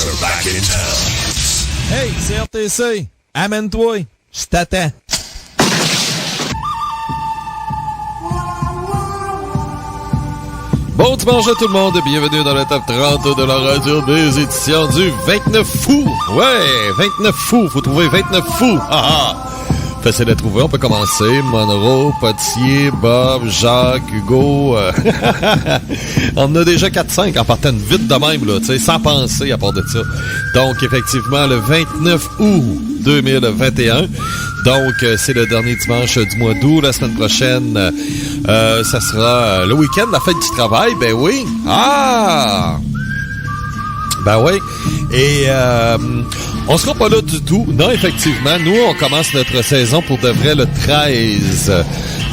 are back in town. Hey, CRTC, amène-toi, je t'attends. Bon dimanche à tout le monde, bienvenue dans le top 30 de la radio des éditions du 29 fou. Ouais, 29 fou, faut trouver 29 fou. Ah ah. Facile à trouver, on peut commencer. Monroe, Potier, Bob, Jacques, Hugo. On en a déjà 4-5 en partant vite de même, là, tu sais, sans penser à part de ça. Donc, effectivement, le 29 août 2021. Donc, c'est le dernier dimanche du mois d'août. La semaine prochaine, ça sera le week-end, la fête du travail. Ben oui. Ah! Ben oui. Et on sera pas là du tout. Non, effectivement, nous, on commence notre saison pour de vrai le 13.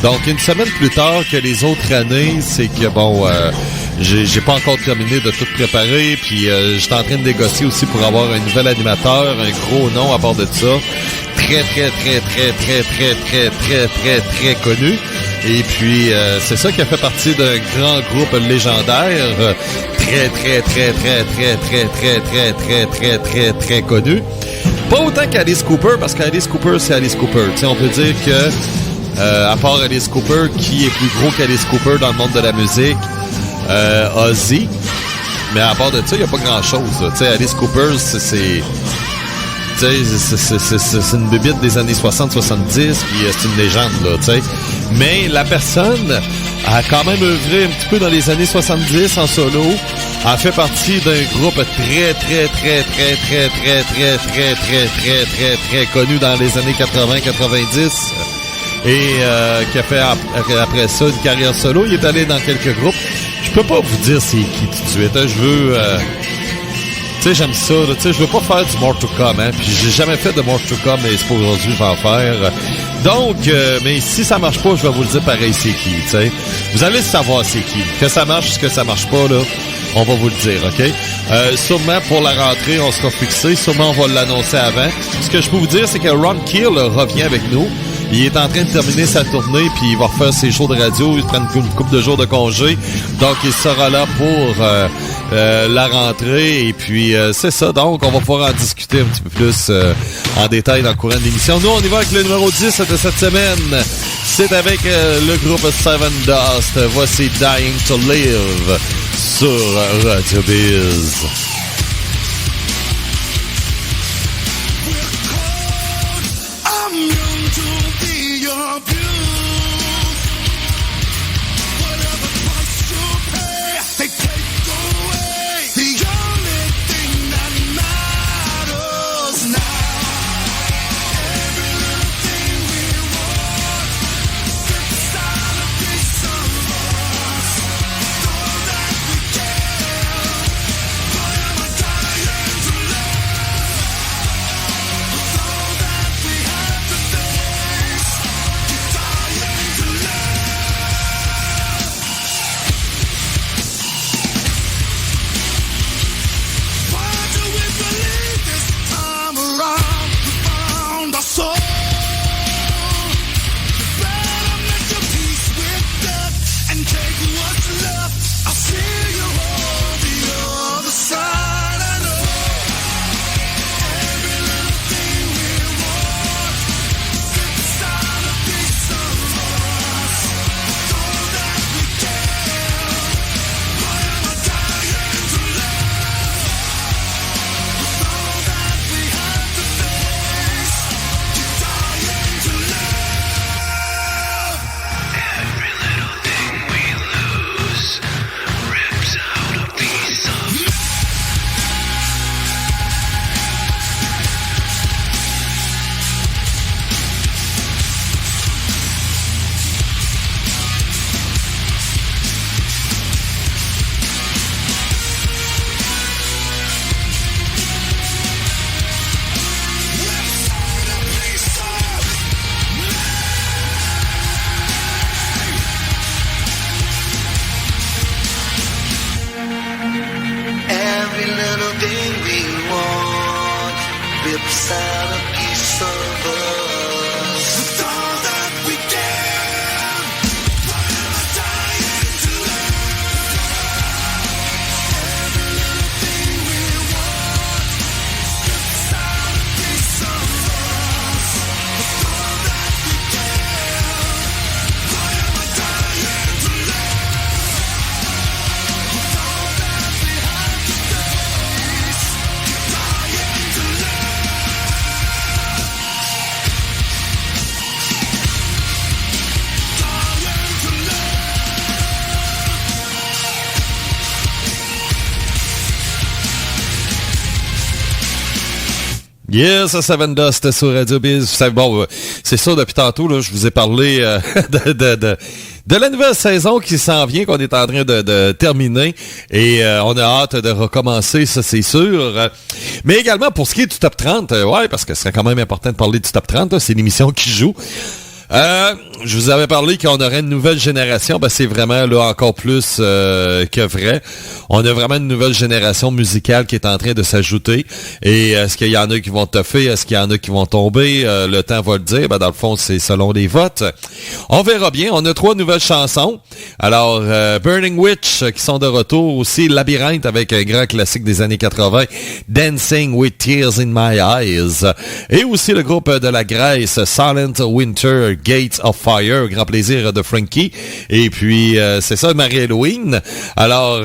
Donc, une semaine plus tard que les autres années, c'est que, bon, j'ai pas encore terminé de tout préparer. Puis, j'étais en train de négocier aussi pour avoir un nouvel animateur, un gros nom à part de ça. Très connu. Et puis, c'est ça qui a fait partie d'un grand groupe légendaire, très connu. Pas autant qu'Alice Cooper, parce qu'Alice Cooper, c'est Alice Cooper. Tu sais, on peut dire que, à part Alice Cooper, qui est plus gros qu'Alice Cooper dans le monde de la musique, Ozzy. Mais à part de ça, il n'y a pas grand-chose. Tu sais, Alice Cooper, c'est une bébite des années 60-70, puis c'est une légende, là, tu sais. Mais la personne a quand même œuvré un petit peu dans les années 70 en solo, a fait partie d'un groupe très connu dans les années 80-90 et qui a fait après ça une carrière solo. Il est allé dans quelques groupes. Je peux pas vous dire c'est qui tout de suite. Hein. Je veux... tu sais, j'aime ça, là. Tu sais, je veux pas faire du more to come, hein. Puis j'ai jamais fait de more to come, mais c'est pour aujourd'hui, je vais en faire. Donc, mais si ça marche pas, je vais vous le dire pareil, c'est qui, tu sais. Vous allez savoir c'est qui. Que ça marche, que ça marche pas, là, on va vous le dire, OK? Sûrement, pour la rentrée, on sera fixé. Sûrement, on va l'annoncer avant. Ce que je peux vous dire, c'est que Ron Keel revient avec nous. Il est en train de terminer sa tournée, puis il va refaire ses shows de radio. Il prend une couple de jours de congé. Donc, il sera là pour la rentrée. Et puis, c'est ça. Donc, on va pouvoir en discuter un petit peu plus en détail dans le courant de l'émission. Nous, on y va avec le numéro 10 de cette semaine. C'est avec le groupe Seven Dust. Voici Dying to Live sur Radio Biz. Yes, Seven Dust sur Radio Biz. Bon, c'est ça, depuis tantôt, là, je vous ai parlé de la nouvelle saison qui s'en vient, qu'on est en train de terminer. Et on a hâte de recommencer, ça c'est sûr. Mais également, pour ce qui est du Top 30, ouais, parce que ce serait quand même important de parler du Top 30, là, c'est l'émission qui joue. Je vous avais parlé qu'on aurait une nouvelle génération. Ben, c'est vraiment là encore plus que vrai. On a vraiment une nouvelle génération musicale qui est en train de s'ajouter. Et est-ce qu'il y en a qui vont toffer? Est-ce qu'il y en a qui vont tomber? Le temps va le dire. Ben, dans le fond, c'est selon les votes. On verra bien. On a 3 nouvelles chansons. Alors, Burning Witch qui sont de retour. Aussi, Labyrinthe avec un grand classique des années 80. Dancing with Tears in My Eyes. Et aussi le groupe de la Grèce, Silent Winter Gates of Fire, grand plaisir de Frankie. Et puis, c'est ça, Marie-Halloween. Alors,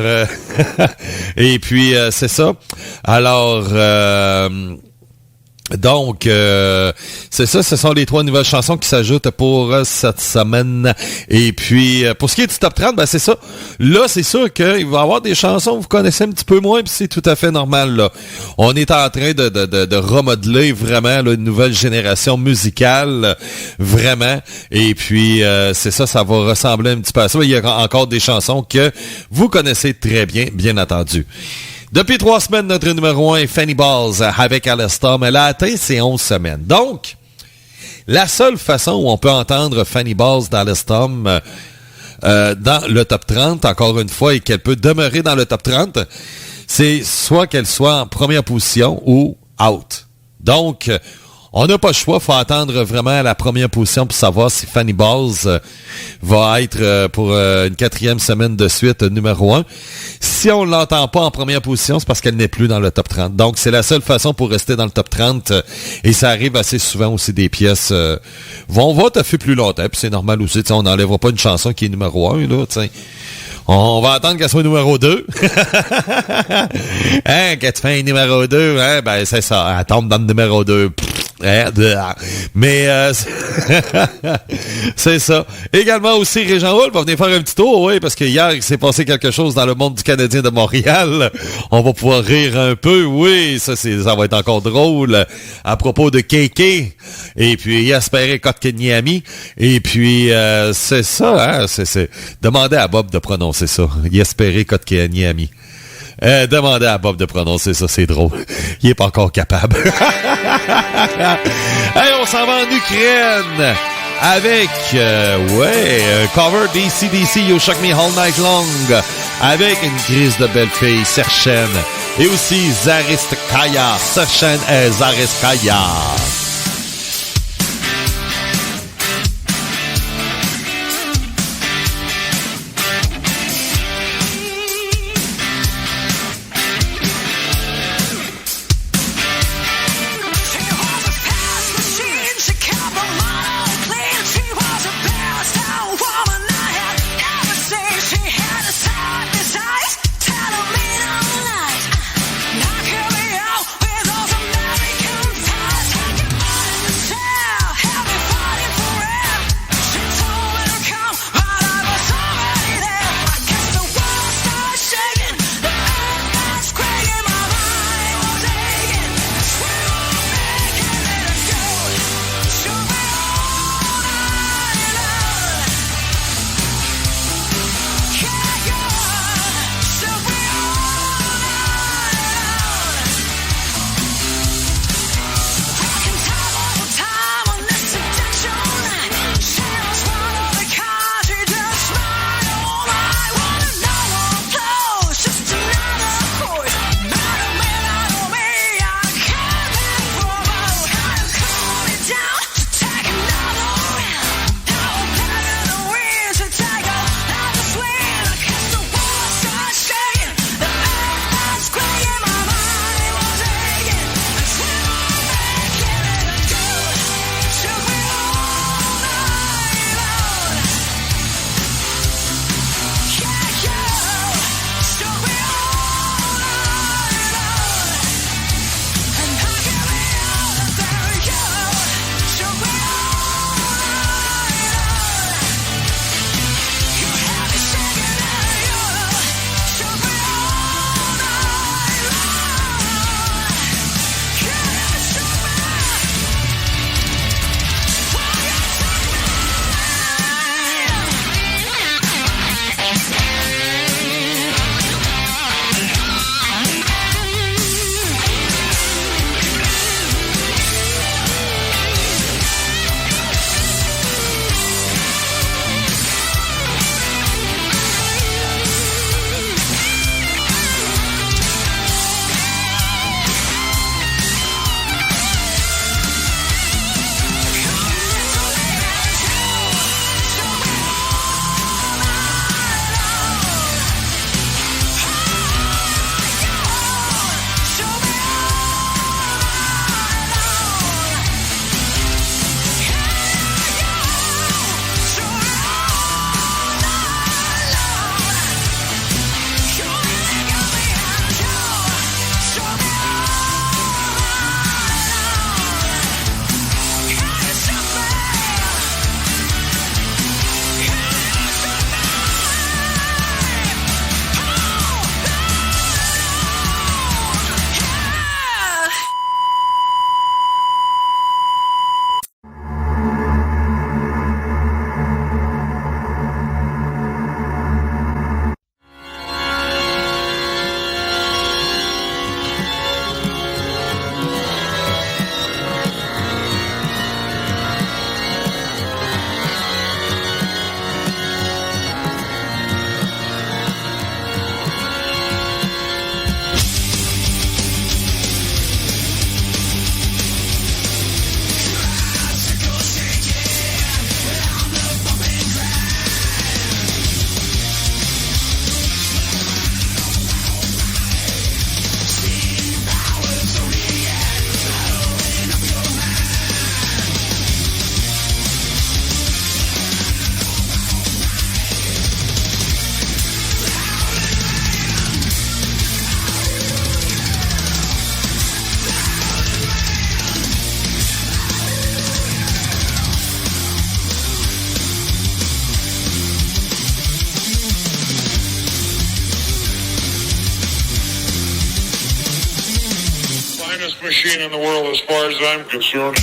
et puis, c'est ça. Alors, donc, c'est ça, ce sont les 3 nouvelles chansons qui s'ajoutent pour cette semaine. Et puis, pour ce qui est du Top 30, ben c'est ça. Là, c'est sûr qu'il va y avoir des chansons que vous connaissez un petit peu moins, puis c'est tout à fait normal, là. On est en train de remodeler vraiment là, une nouvelle génération musicale, vraiment. Et puis, c'est ça, ça va ressembler un petit peu à ça. Il y a encore des chansons que vous connaissez très bien, bien entendu. Depuis 3 semaines, notre numéro 1 est Fanny Balls avec Alestom. Elle a atteint ses 11 semaines. Donc, la seule façon où on peut entendre Fanny Balls d'Alestom dans le top 30, encore une fois, et qu'elle peut demeurer dans le top 30, c'est soit qu'elle soit en première position ou out. Donc, on n'a pas le choix, il faut attendre vraiment la première position pour savoir si Fanny Balls va être pour une 4e semaine de suite numéro 1. Si on ne l'entend pas en première position, c'est parce qu'elle n'est plus dans le top 30. Donc, c'est la seule façon pour rester dans le top 30. Et ça arrive assez souvent aussi des pièces vont toffer plus longtemps. Puis c'est normal aussi, on n'enlèvera pas une chanson qui est numéro 1, là, t'sais. On va attendre qu'elle soit numéro 2. Hein, quand tu fais un numéro 2, hein, ben c'est ça, elle tombe dans le numéro 2. Mais c'est ça. Également aussi, Régent Hull va venir faire un petit tour, oui, parce que hier, il s'est passé quelque chose dans le monde du Canadien de Montréal. On va pouvoir rire un peu, oui, ça va être encore drôle. À propos de KK, et puis Jesperi Kotkaniemi, et puis c'est ça, hein, c'est demandez à Bob de prononcer ça. Jesperi Kotkaniemi. Demandez à Bob de prononcer ça, c'est drôle. Il est pas encore capable. Hey, on s'en va en Ukraine avec, un cover d'ACDC, You Shock Me All Night Long, avec une crise de belle fille, Serchen, et aussi Zariskaya, Serchen et Zariskaya. Knock me out with all the American pies. machine in the world as far as I'm concerned.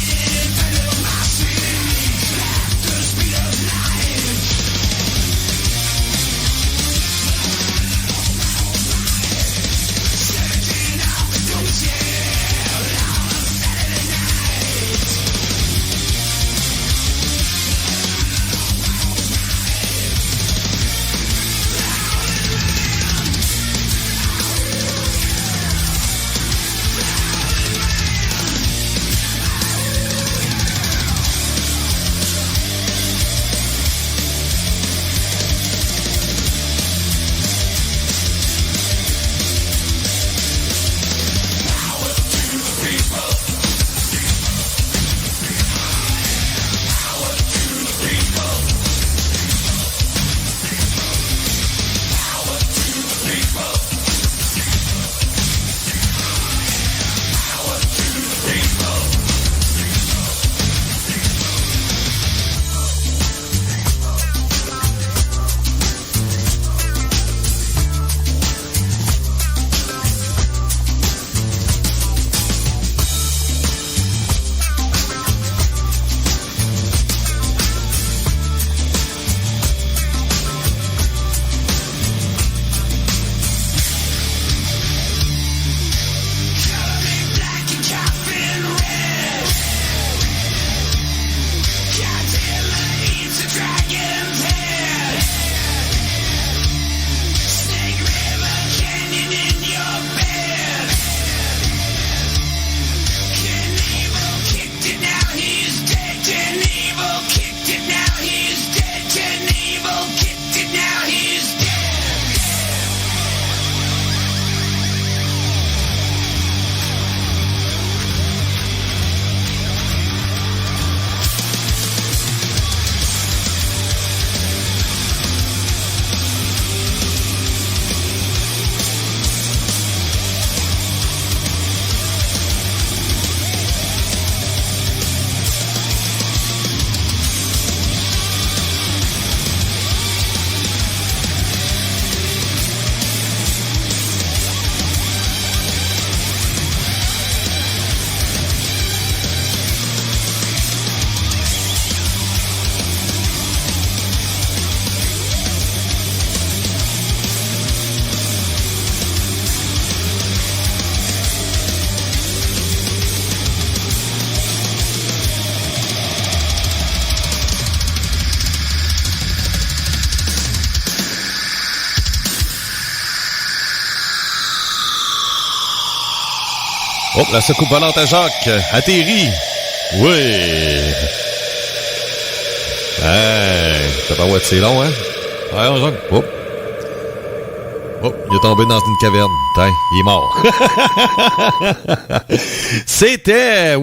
Oh, la secoupe volante à Jacques atterrit. Oui. Hey, t'as pas ouais, c'est long, hein? Ouais, Jacques. Oh. Oh, il est tombé dans une caverne. Tain, il est mort. C'était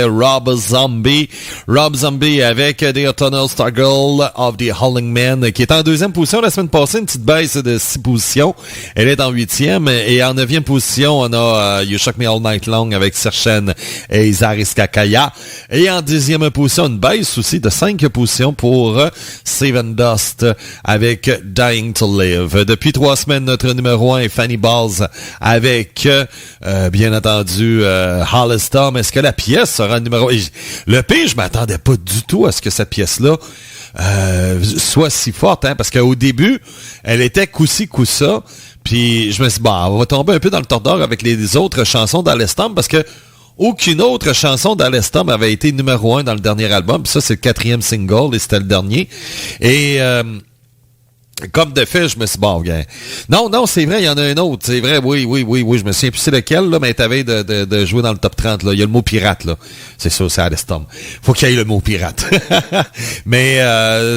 Rob Zombie. Rob Zombie avec The Eternal Struggle of the Howling Man, qui est en 2e position la semaine passée, une petite baisse de 6 positions. Elle est en 8e. Et en 9e position, on a You Shook Me All Night Long avec Sershen et Zaris Kakaya. Et en 10e position, une baisse aussi de 5 positions pour Seven Dust avec Dying to Live. Depuis 3 semaines, notre numéro 1 est Fanny Balls avec, bien entendu, Hollistorm. Est-ce que la pièce sera numéro 1? Le pire, je m'attendais pas du tout à ce que cette pièce-là soit si forte, hein, parce qu'au début, elle était coup-ci, coup-ça, puis je me suis dit, on va tomber un peu dans le tordeur avec les autres chansons d'Hollistorm, parce que aucune autre chanson d'Hollistorm avait été numéro 1 dans le dernier album, puis ça, c'est le 4e single, et c'était le dernier. Et comme de fait, je me suis dit, gars. Non, c'est vrai, il y en a un autre. C'est vrai, oui, je me souviens plus c'est lequel, là, mais t'avais de jouer dans le top 30, là. Il y a le mot pirate, là. C'est ça, c'est Hollistorm. Faut qu'il y ait le mot pirate. Mais,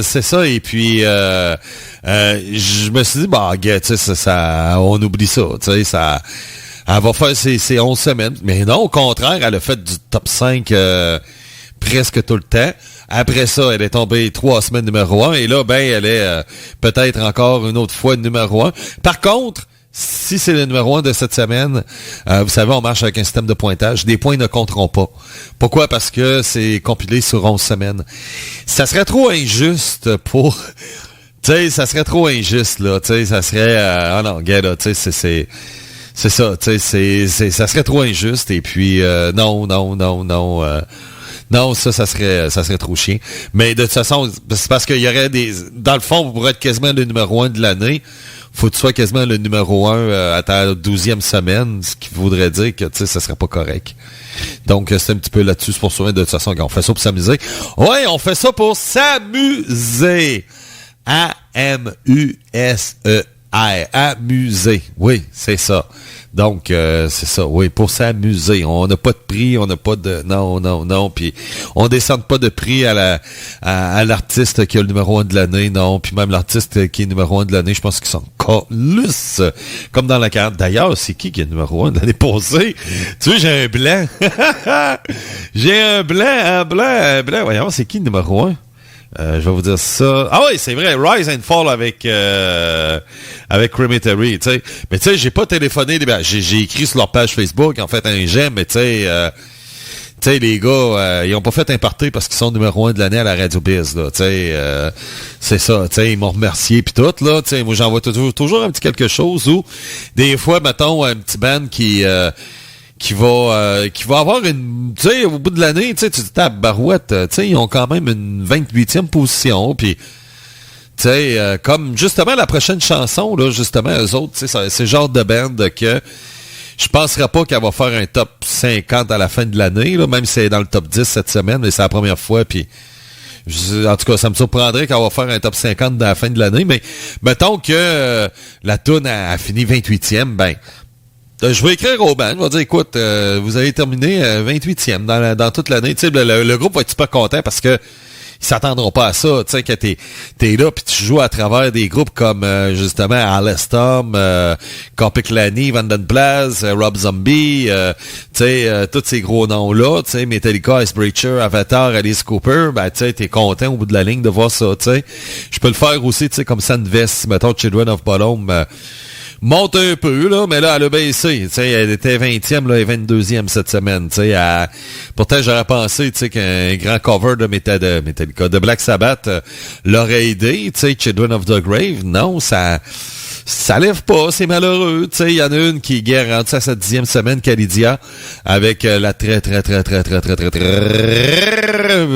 c'est ça, et puis, je me suis dit, gars, tu sais, ça, on oublie ça, tu sais, ça, elle va faire ses 11 semaines. Mais non, au contraire, elle a fait du top 5, presque tout le temps. Après ça, elle est tombée 3 semaines numéro 1. Et là, elle est peut-être encore une autre fois numéro 1. Par contre, si c'est le numéro 1 de cette semaine, vous savez, on marche avec un système de pointage. Les points ne compteront pas. Pourquoi? Parce que c'est compilé sur 11 semaines. Ça serait trop injuste pour... Tu sais, ça serait trop injuste, là. Tu sais, ça serait... non, gars, là, tu sais, c'est ça, tu sais, ça serait trop injuste. Et puis, non, ça serait trop chiant. Mais de toute façon, c'est parce qu'il y aurait dans le fond, pour être quasiment le numéro 1 de l'année, faut que tu sois quasiment le numéro 1 à ta 12e semaine, ce qui voudrait dire que, tu sais, ça serait pas correct. Donc, c'est un petit peu là-dessus. C'est pour ça, de toute façon, on fait ça pour s'amuser. Ouais, on fait ça pour s'amuser. A-M-U-S-E. Amuser. Oui, c'est ça. Donc, c'est ça. Oui, pour s'amuser. On n'a pas de prix, on n'a pas de... Non. Puis, on descend pas de prix à l'artiste qui a le numéro 1 de l'année. Non. Puis même l'artiste qui est numéro 1 de l'année, je pense qu'ils sont colus. Comme dans la carte. D'ailleurs, c'est qui est le numéro 1 de l'année passée? Tu vois, j'ai un blanc. J'ai un blanc. Voyons, c'est qui le numéro 1? Je vais vous dire ça. Ah oui, c'est vrai, Rise and Fall avec Crematory, tu sais. Mais tu sais, j'ai pas téléphoné, j'ai écrit sur leur page Facebook, en fait, un j'aime, mais tu sais, les gars, ils ont pas fait un party parce qu'ils sont numéro 1 de l'année à la Radio Biz, là, tu sais. C'est ça, tu sais, ils m'ont remercié pis tout, là, tu sais. Moi, j'envoie toujours un petit quelque chose où, des fois, mettons, un petit band qui va avoir une, tu sais, au bout de l'année, tu sais, tu te tapes barouette, tu sais, ils ont quand même une 28e position, puis, tu sais, comme, justement, la prochaine chanson, là, justement, eux autres, tu sais, c'est le genre de band que je penserais pas qu'elle va faire un top 50 à la fin de l'année, là, même si elle est dans le top 10 cette semaine, mais c'est la première fois, puis, en tout cas, ça me surprendrait qu'elle va faire un top 50 à la fin de l'année, mais, mettons que la toune a fini 28e, ben, je vais écrire au band, je vais dire, écoute, vous avez terminé 28e dans toute l'année. Tu sais, le groupe va être super content parce que ils s'attendront pas à ça. Tu sais, que t'es là puis tu joues à travers des groupes comme, justement, Alestom, Kopiklani, Vanden Plas, Rob Zombie, tu sais, tous ces gros noms-là, tu sais, Metallica, Icebreaker, Avatar, Alice Cooper, ben, tu sais, t'es content au bout de la ligne de voir ça, tu sais. Je peux le faire aussi, tu sais, comme Sandvest, mettons, Children of Bodom, monte un peu, là, mais là, elle a baissé. Tu sais, elle était 20e, là, et 22e cette semaine. Tu sais, pourtant, j'aurais pensé, tu sais, qu'un grand cover de Metallica, de Black Sabbath, l'aurait aidé. Tu sais, Children of the Grave, non, ça lève pas, c'est malheureux. Tu sais, il y en a une qui est rendue à sa 10e semaine, Calidia, avec la très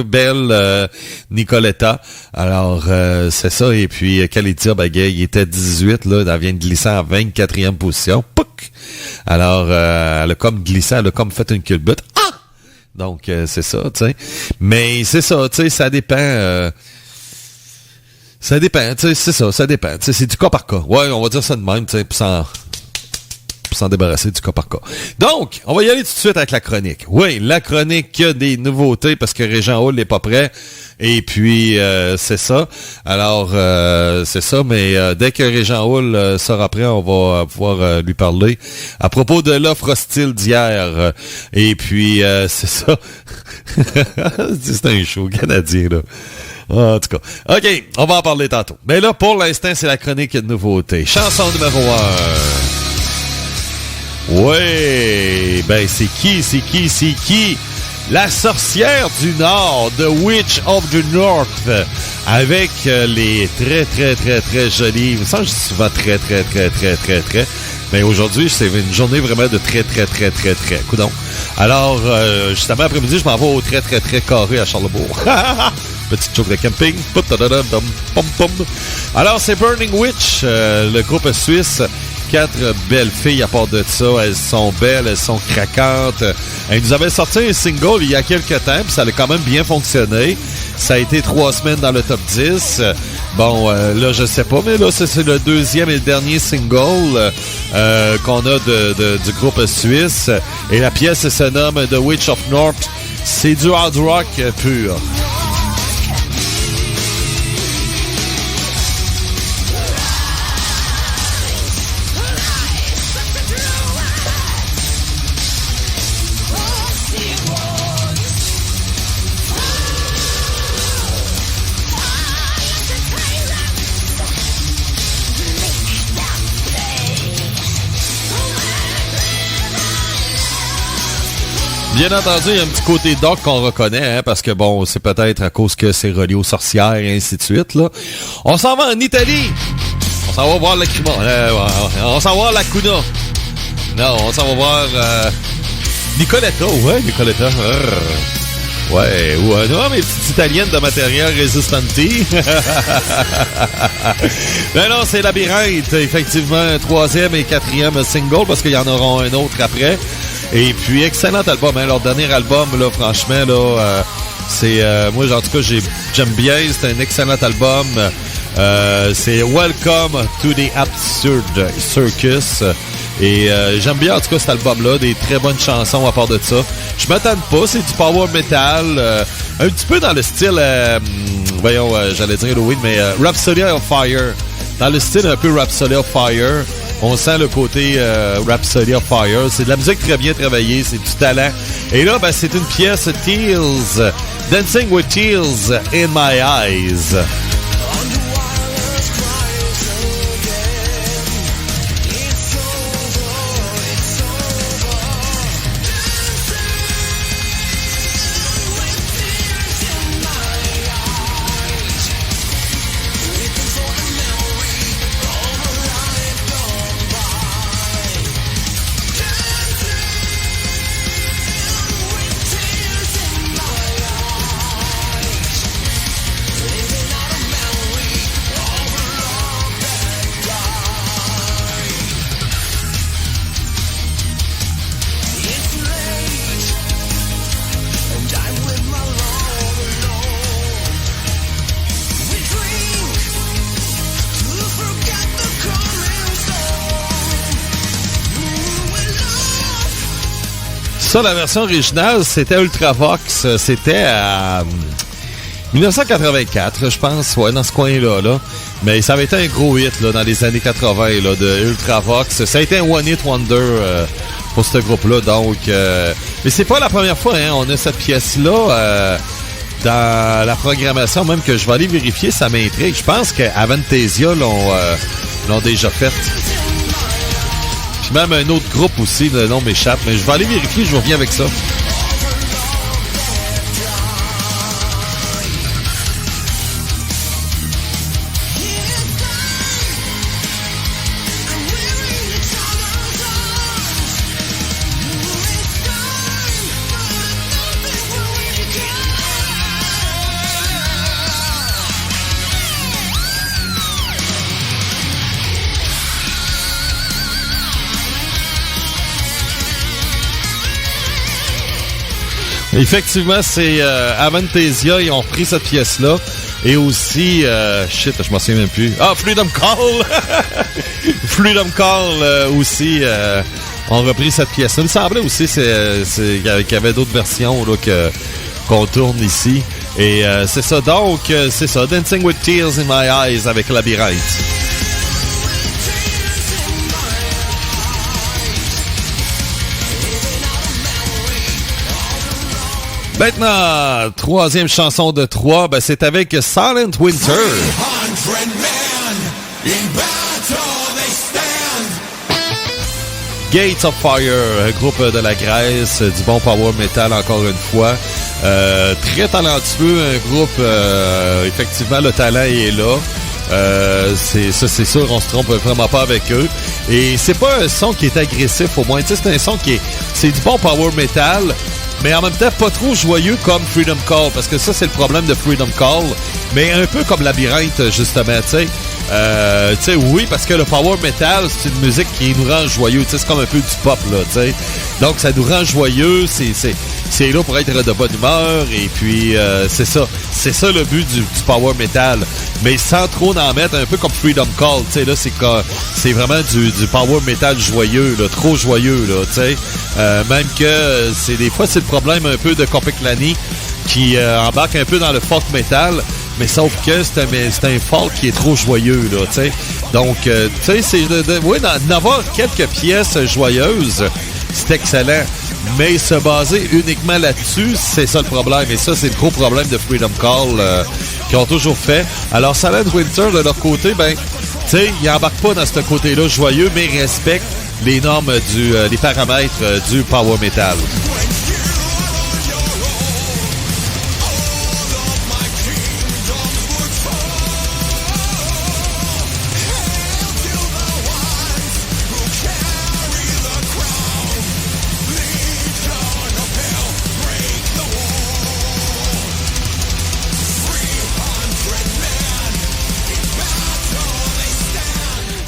belle Nicoletta. Alors, c'est ça. Et puis, Calidia, ben, il était 18, là, elle vient de glisser en 24e position. Pouc! Alors, elle a comme glissé, elle a comme fait une culbute. Ah! Donc, c'est ça, tu sais. Mais c'est ça, tu sais, ça dépend... Ça dépend, tu sais, c'est ça, ça dépend. Tu sais, c'est du cas par cas. Ouais, on va dire ça de même, tu sais, pour s'en débarrasser du cas par cas. Donc, on va y aller tout de suite avec la chronique. Oui, la chronique des nouveautés, parce que Régent Hall n'est pas prêt. Et puis, c'est ça. Alors, c'est ça, mais dès que Régent Hall sera prêt, on va pouvoir lui parler à propos de l'offre hostile d'hier. Et puis, c'est ça. C'est un show canadien, là. En tout cas. OK, on va en parler tantôt. Mais là, pour l'instant, c'est la chronique de nouveautés. Chanson numéro 1. Ouais, ben c'est qui? La sorcière du Nord, The Witch of the North, avec les très jolies... Il me semble que je dis souvent très. Mais aujourd'hui, c'est une journée vraiment de très. Coudonc. Alors, justement, après-midi, je m'en vais au très carré à Charlebourg. Petite joke de camping. Alors, c'est Burning Witch, le groupe suisse. 4 belles filles à part de ça. Elles sont belles, elles sont craquantes. Elles nous avaient sorti un single il y a quelques temps, puis ça a quand même bien fonctionné. Ça a été 3 semaines dans le top 10. Bon, là, je sais pas, mais là, c'est le deuxième et le dernier single qu'on a du groupe suisse. Et la pièce se nomme The Witch of North. C'est du hard rock pur. Bien entendu, il y a un petit côté dark qu'on reconnaît, hein, parce que bon, c'est peut-être à cause que c'est relié aux sorcières et ainsi de suite, là. On s'en va en Italie. On s'en va voir la Crima. On s'en va voir la Cuna. Non, on s'en va voir Nicoletta. Ouais, Nicoletta. Ouais, non, mes petites italiennes de matériel Resistanti. Ben non, c'est Labyrinthe, effectivement, 3e et 4e single, parce qu'il y en aura un autre après. Et puis, excellent album, hein, leur dernier album, là, franchement, là, c'est, moi, en tout cas, j'aime bien, c'est un excellent album. C'est Welcome to the Absurd Circus. Et j'aime bien en tout cas cet album-là, des très bonnes chansons à part de ça. Je m'attends pas, c'est du power metal, un petit peu dans le style, voyons, j'allais dire Halloween, mais Rhapsody of Fire. Dans le style un peu Rhapsody of Fire, on sent le côté Rhapsody of Fire. C'est de la musique très bien travaillée, c'est du talent. Et là, ben, c'est une pièce Tears, Dancing with Tears in My Eyes. Ça, la version originale, c'était Ultravox. C'était à 1984, je pense, ouais, dans ce coin-là. Là. Mais ça avait été un gros hit là, dans les années 80 là, de Ultravox. Ça a été un one-hit wonder pour ce groupe-là. Donc, mais c'est pas la première fois. Hein, on a cette pièce-là dans la programmation, même que je vais aller vérifier, ça m'intrigue. Je pense qu'Avantasia l'ont déjà faite. Puis même un autre groupe aussi, le nom m'échappe. Mais je vais aller vérifier, je vous reviens avec ça. Effectivement, c'est Avantasia, ils ont repris cette pièce-là. Et aussi, je m'en souviens même plus. Ah, Freedom Call! Freedom Call aussi ont repris cette pièce-là. Il me semblait aussi qu'il y avait d'autres versions là, qu'on tourne ici. Et c'est ça. Donc, c'est ça. Dancing with Tears in My Eyes avec Labyrinthe. Maintenant, troisième chanson de 3, ben c'est avec Silent Winter. Gates of Fire, un groupe de la Grèce, du bon power metal encore une fois. Très talentueux, un groupe, effectivement, le talent est là. C'est sûr, on se trompe vraiment pas avec eux. Et c'est pas un son qui est agressif, au moins. Tu sais, c'est un son c'est du bon power metal, mais en même temps pas trop joyeux comme Freedom Call, parce que ça, c'est le problème de Freedom Call, mais un peu comme Labyrinthe, justement, tu sais. Oui, parce que le power metal, c'est une musique qui nous rend joyeux, tu sais, c'est comme un peu du pop, là, tu sais. Donc, ça nous rend joyeux, c'est là pour être de bonne humeur, et puis, c'est ça le but du power metal, mais sans trop en mettre, un peu comme Freedom Call, tu sais, là, c'est vraiment du power metal joyeux, là, trop joyeux, là, tu sais. Même que, des fois, c'est le problème un peu de Copiklani, qui embarque un peu dans le folk metal, mais sauf que c'est un folk qui est trop joyeux, là, tu sais. Donc, tu sais, c'est d'avoir quelques pièces joyeuses, c'est excellent. Mais se baser uniquement là-dessus, c'est ça le problème. Et ça, c'est le gros problème de Freedom Call qu'ils ont toujours fait. Alors, Silent Winter, de leur côté, ben, tu sais, ils n'embarquent pas dans ce côté-là joyeux, mais respectent les normes les paramètres du power metal.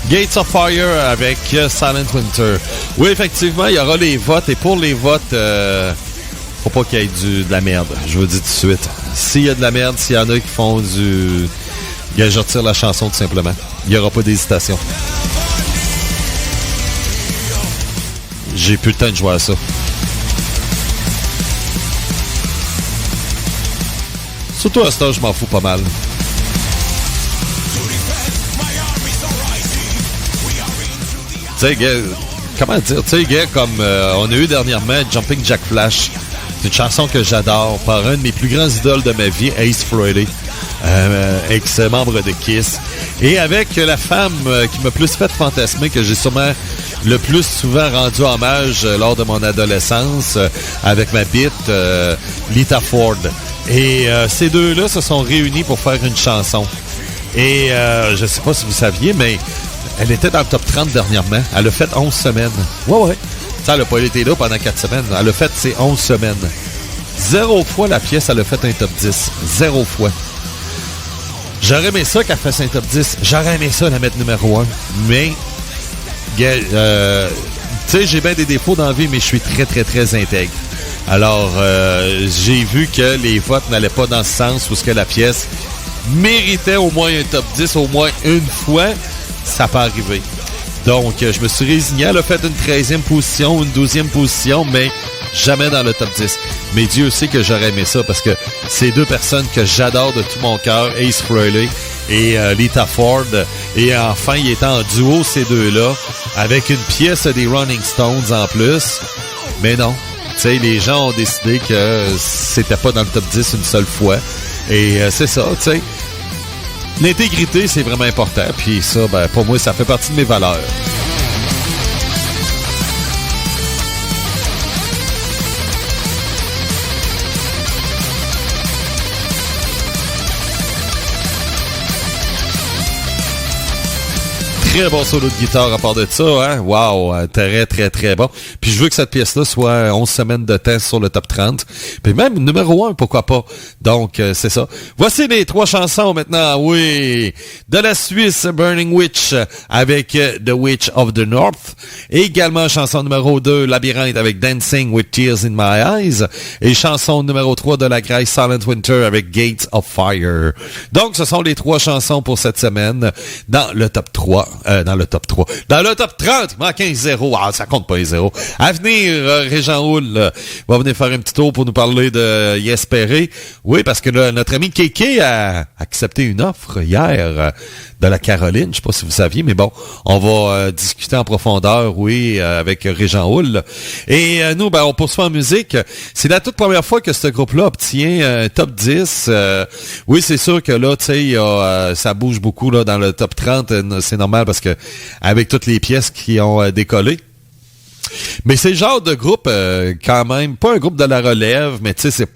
Gates of Fire avec Silent Winter. Oui, effectivement, il y aura les votes. Et pour les votes, faut pas qu'il y ait de la merde. Je vous le dis tout de suite. S'il y a de la merde, s'il y en a qui font du... Je retire la chanson tout simplement. Il n'y aura pas d'hésitation. J'ai plus le temps de jouer à ça. Surtout à ce temps, je m'en fous pas mal. Tu sais, gars, comment dire? Tu sais, gars, comme on a eu dernièrement Jumping Jack Flash. C'est une chanson que j'adore par un de mes plus grands idoles de ma vie, Ace Frehley, ex-membre de Kiss. Et avec la femme qui m'a plus fait fantasmer, que j'ai sûrement le plus souvent rendu hommage lors de mon adolescence, avec ma bite, Lita Ford. Et ces deux-là se sont réunis pour faire une chanson. Et je sais pas si vous saviez, mais elle était dans le top 30 dernièrement. Elle a fait 11 semaines. Ouais. Ça, elle n'a pas été là pendant 4 semaines. Elle a fait ses 11 semaines. 0 fois la pièce, elle a fait un top 10. 0 fois. J'aurais aimé ça qu'elle fasse un top 10. J'aurais aimé ça la mettre numéro 1. Mais, tu sais, j'ai bien des défauts dans la vie, mais je suis très, très, très intègre. Alors, j'ai vu que les votes n'allaient pas dans ce sens où ce que la pièce méritait au moins un top 10, au moins une fois. Ça peut arriver. Donc, je me suis résigné. Elle a fait une 13e position, une 12e position, mais jamais dans le top 10. Mais Dieu sait que j'aurais aimé ça parce que c'est deux personnes que j'adore de tout mon cœur, Ace Frehley et Lita Ford. Et enfin, ils étaient en duo, ces deux-là, avec une pièce des Rolling Stones en plus. Mais non. Tu sais, les gens ont décidé que c'était pas dans le top 10 une seule fois. Et c'est ça, tu sais. L'intégrité, c'est vraiment important. Puis ça, ben, pour moi, ça fait partie de mes valeurs. Très bon solo de guitare à part de ça, hein? Wow, très, très, très bon. Puis je veux que cette pièce-là soit 11 semaines de temps sur le top 30. Puis même numéro 1, pourquoi pas. Donc, c'est ça. Voici les 3 chansons maintenant, oui. De la Suisse, Burning Witch avec The Witch of the North. Et également, chanson numéro 2, Labyrinthe avec Dancing with Tears in My Eyes. Et chanson numéro 3 de la Grèce, Silent Winter avec Gates of Fire. Donc, ce sont les 3 chansons pour cette semaine dans le top 3. Dans le top 3. Dans le top 30, il manque un 0. Ah, ça compte pas les 0. À venir, Régent Houle va venir faire un petit tour pour nous parler de Yespéré. Oui, parce que là, notre ami Kéké a accepté une offre hier de la Caroline. Je sais pas si vous saviez, mais bon, on va discuter en profondeur, oui, avec Régent Houle. Et nous, ben, on poursuit en musique. C'est la toute première fois que ce groupe-là obtient un top 10. Oui, c'est sûr que là, tu sais, ça bouge beaucoup là dans le top 30. C'est normal parce que avec toutes les pièces qui ont décollé. Mais c'est le genre de groupe quand même, pas un groupe de la relève, mais tu sais,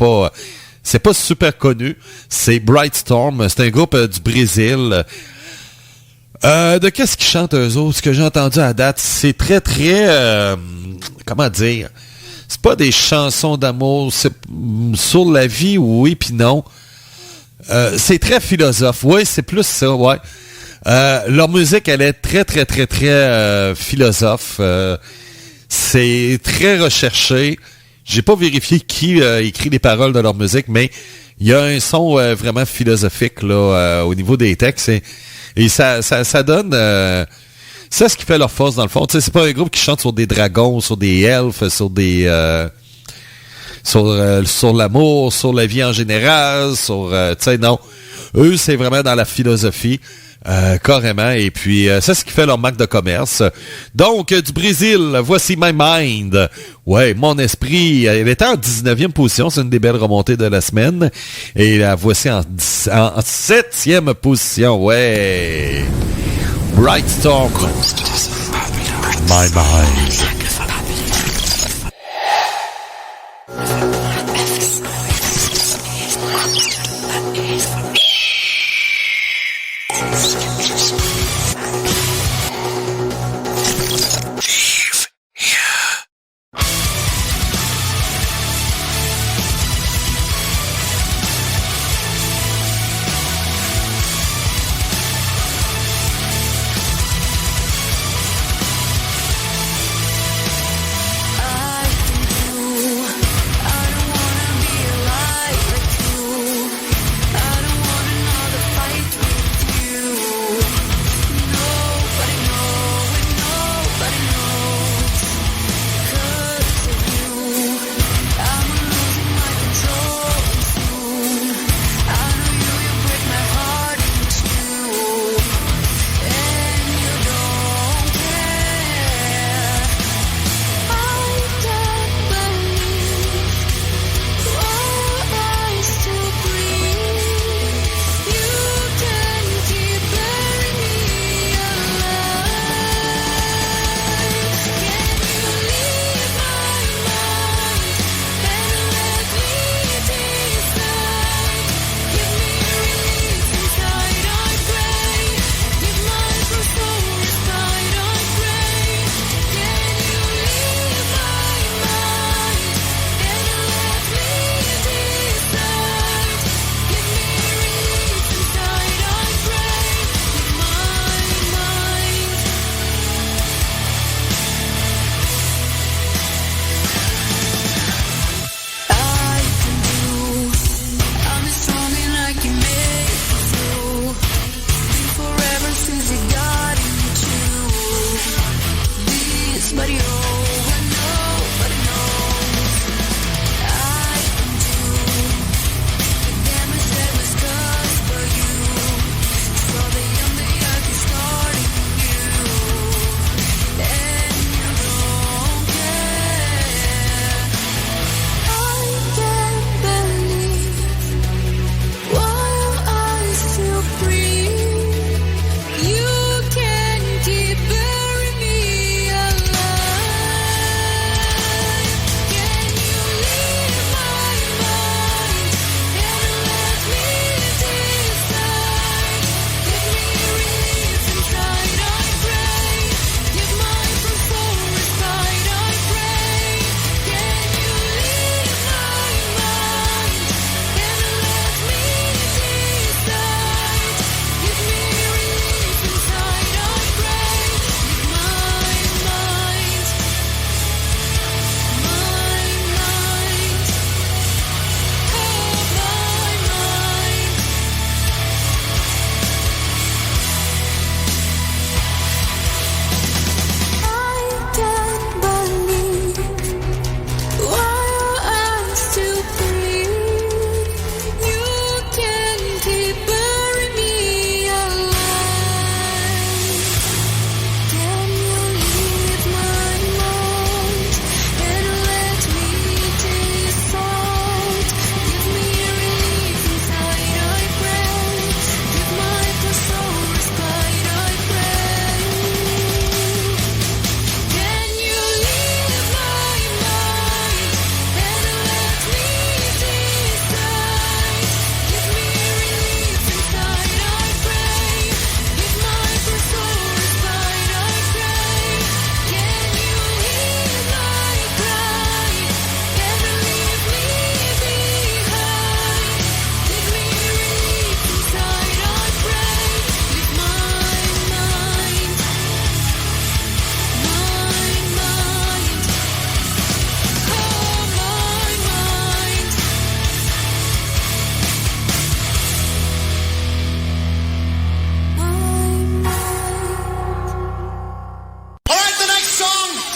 c'est pas super connu. C'est Bright Storm, c'est un groupe du Brésil. De qu'est-ce qu'ils chantent eux autres? Ce que j'ai entendu à date, c'est très, très... comment dire? C'est pas des chansons d'amour, c'est sur la vie, oui puis non. C'est très philosophe. Oui, c'est plus ça, ouais. Leur musique, elle est très, très, très, très philosophe. C'est très recherché. J'ai pas vérifié qui écrit les paroles de leur musique, mais il y a un son vraiment philosophique là au niveau des textes. Et ça donne... c'est ce qui fait leur force, dans le fond. Tu sais, c'est pas un groupe qui chante sur des dragons, sur des elfes, sur des... sur l'amour, sur la vie en général, sur... tu sais, non. Eux, c'est vraiment dans la philosophie. Carrément, et puis c'est ce qui fait leur marque de commerce. Donc, du Brésil, voici My Mind. Ouais, mon esprit, elle était en 19e position, c'est une des belles remontées de la semaine. Et la voici en 7e position, ouais. Bright Storm. My Mind.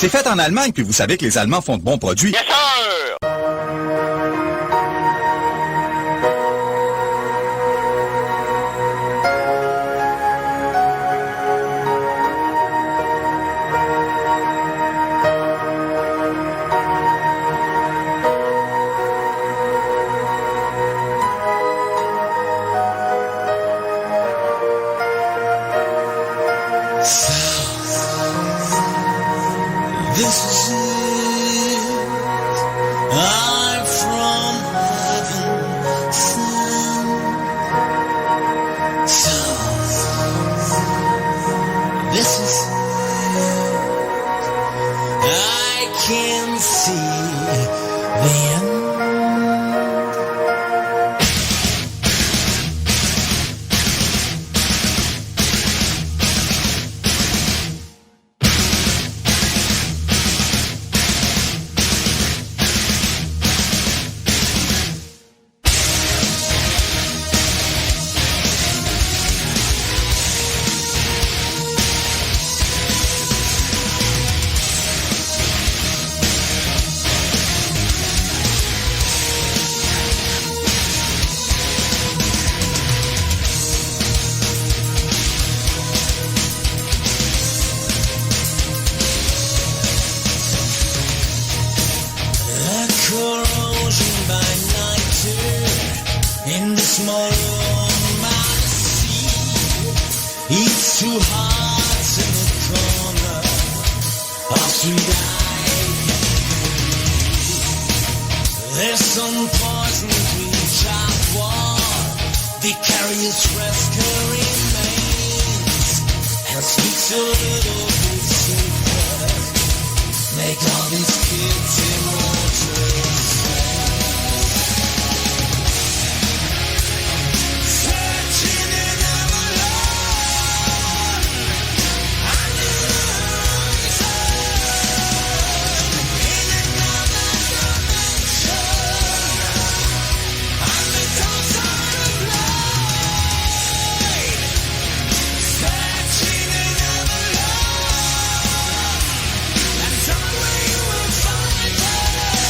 C'est fait en Allemagne, puis vous savez que les Allemands font de bons produits. Yes, sir! This is it. I'm from heaven sent. So this is it. I can see the end. Corrosion by night too. In the small room I see each two hearts in the corner of sweet eye. There's some poison which I want. Vicarious rescue remains and speaks a little bit secret. Make all these kids immortal. Somewhere you will find me.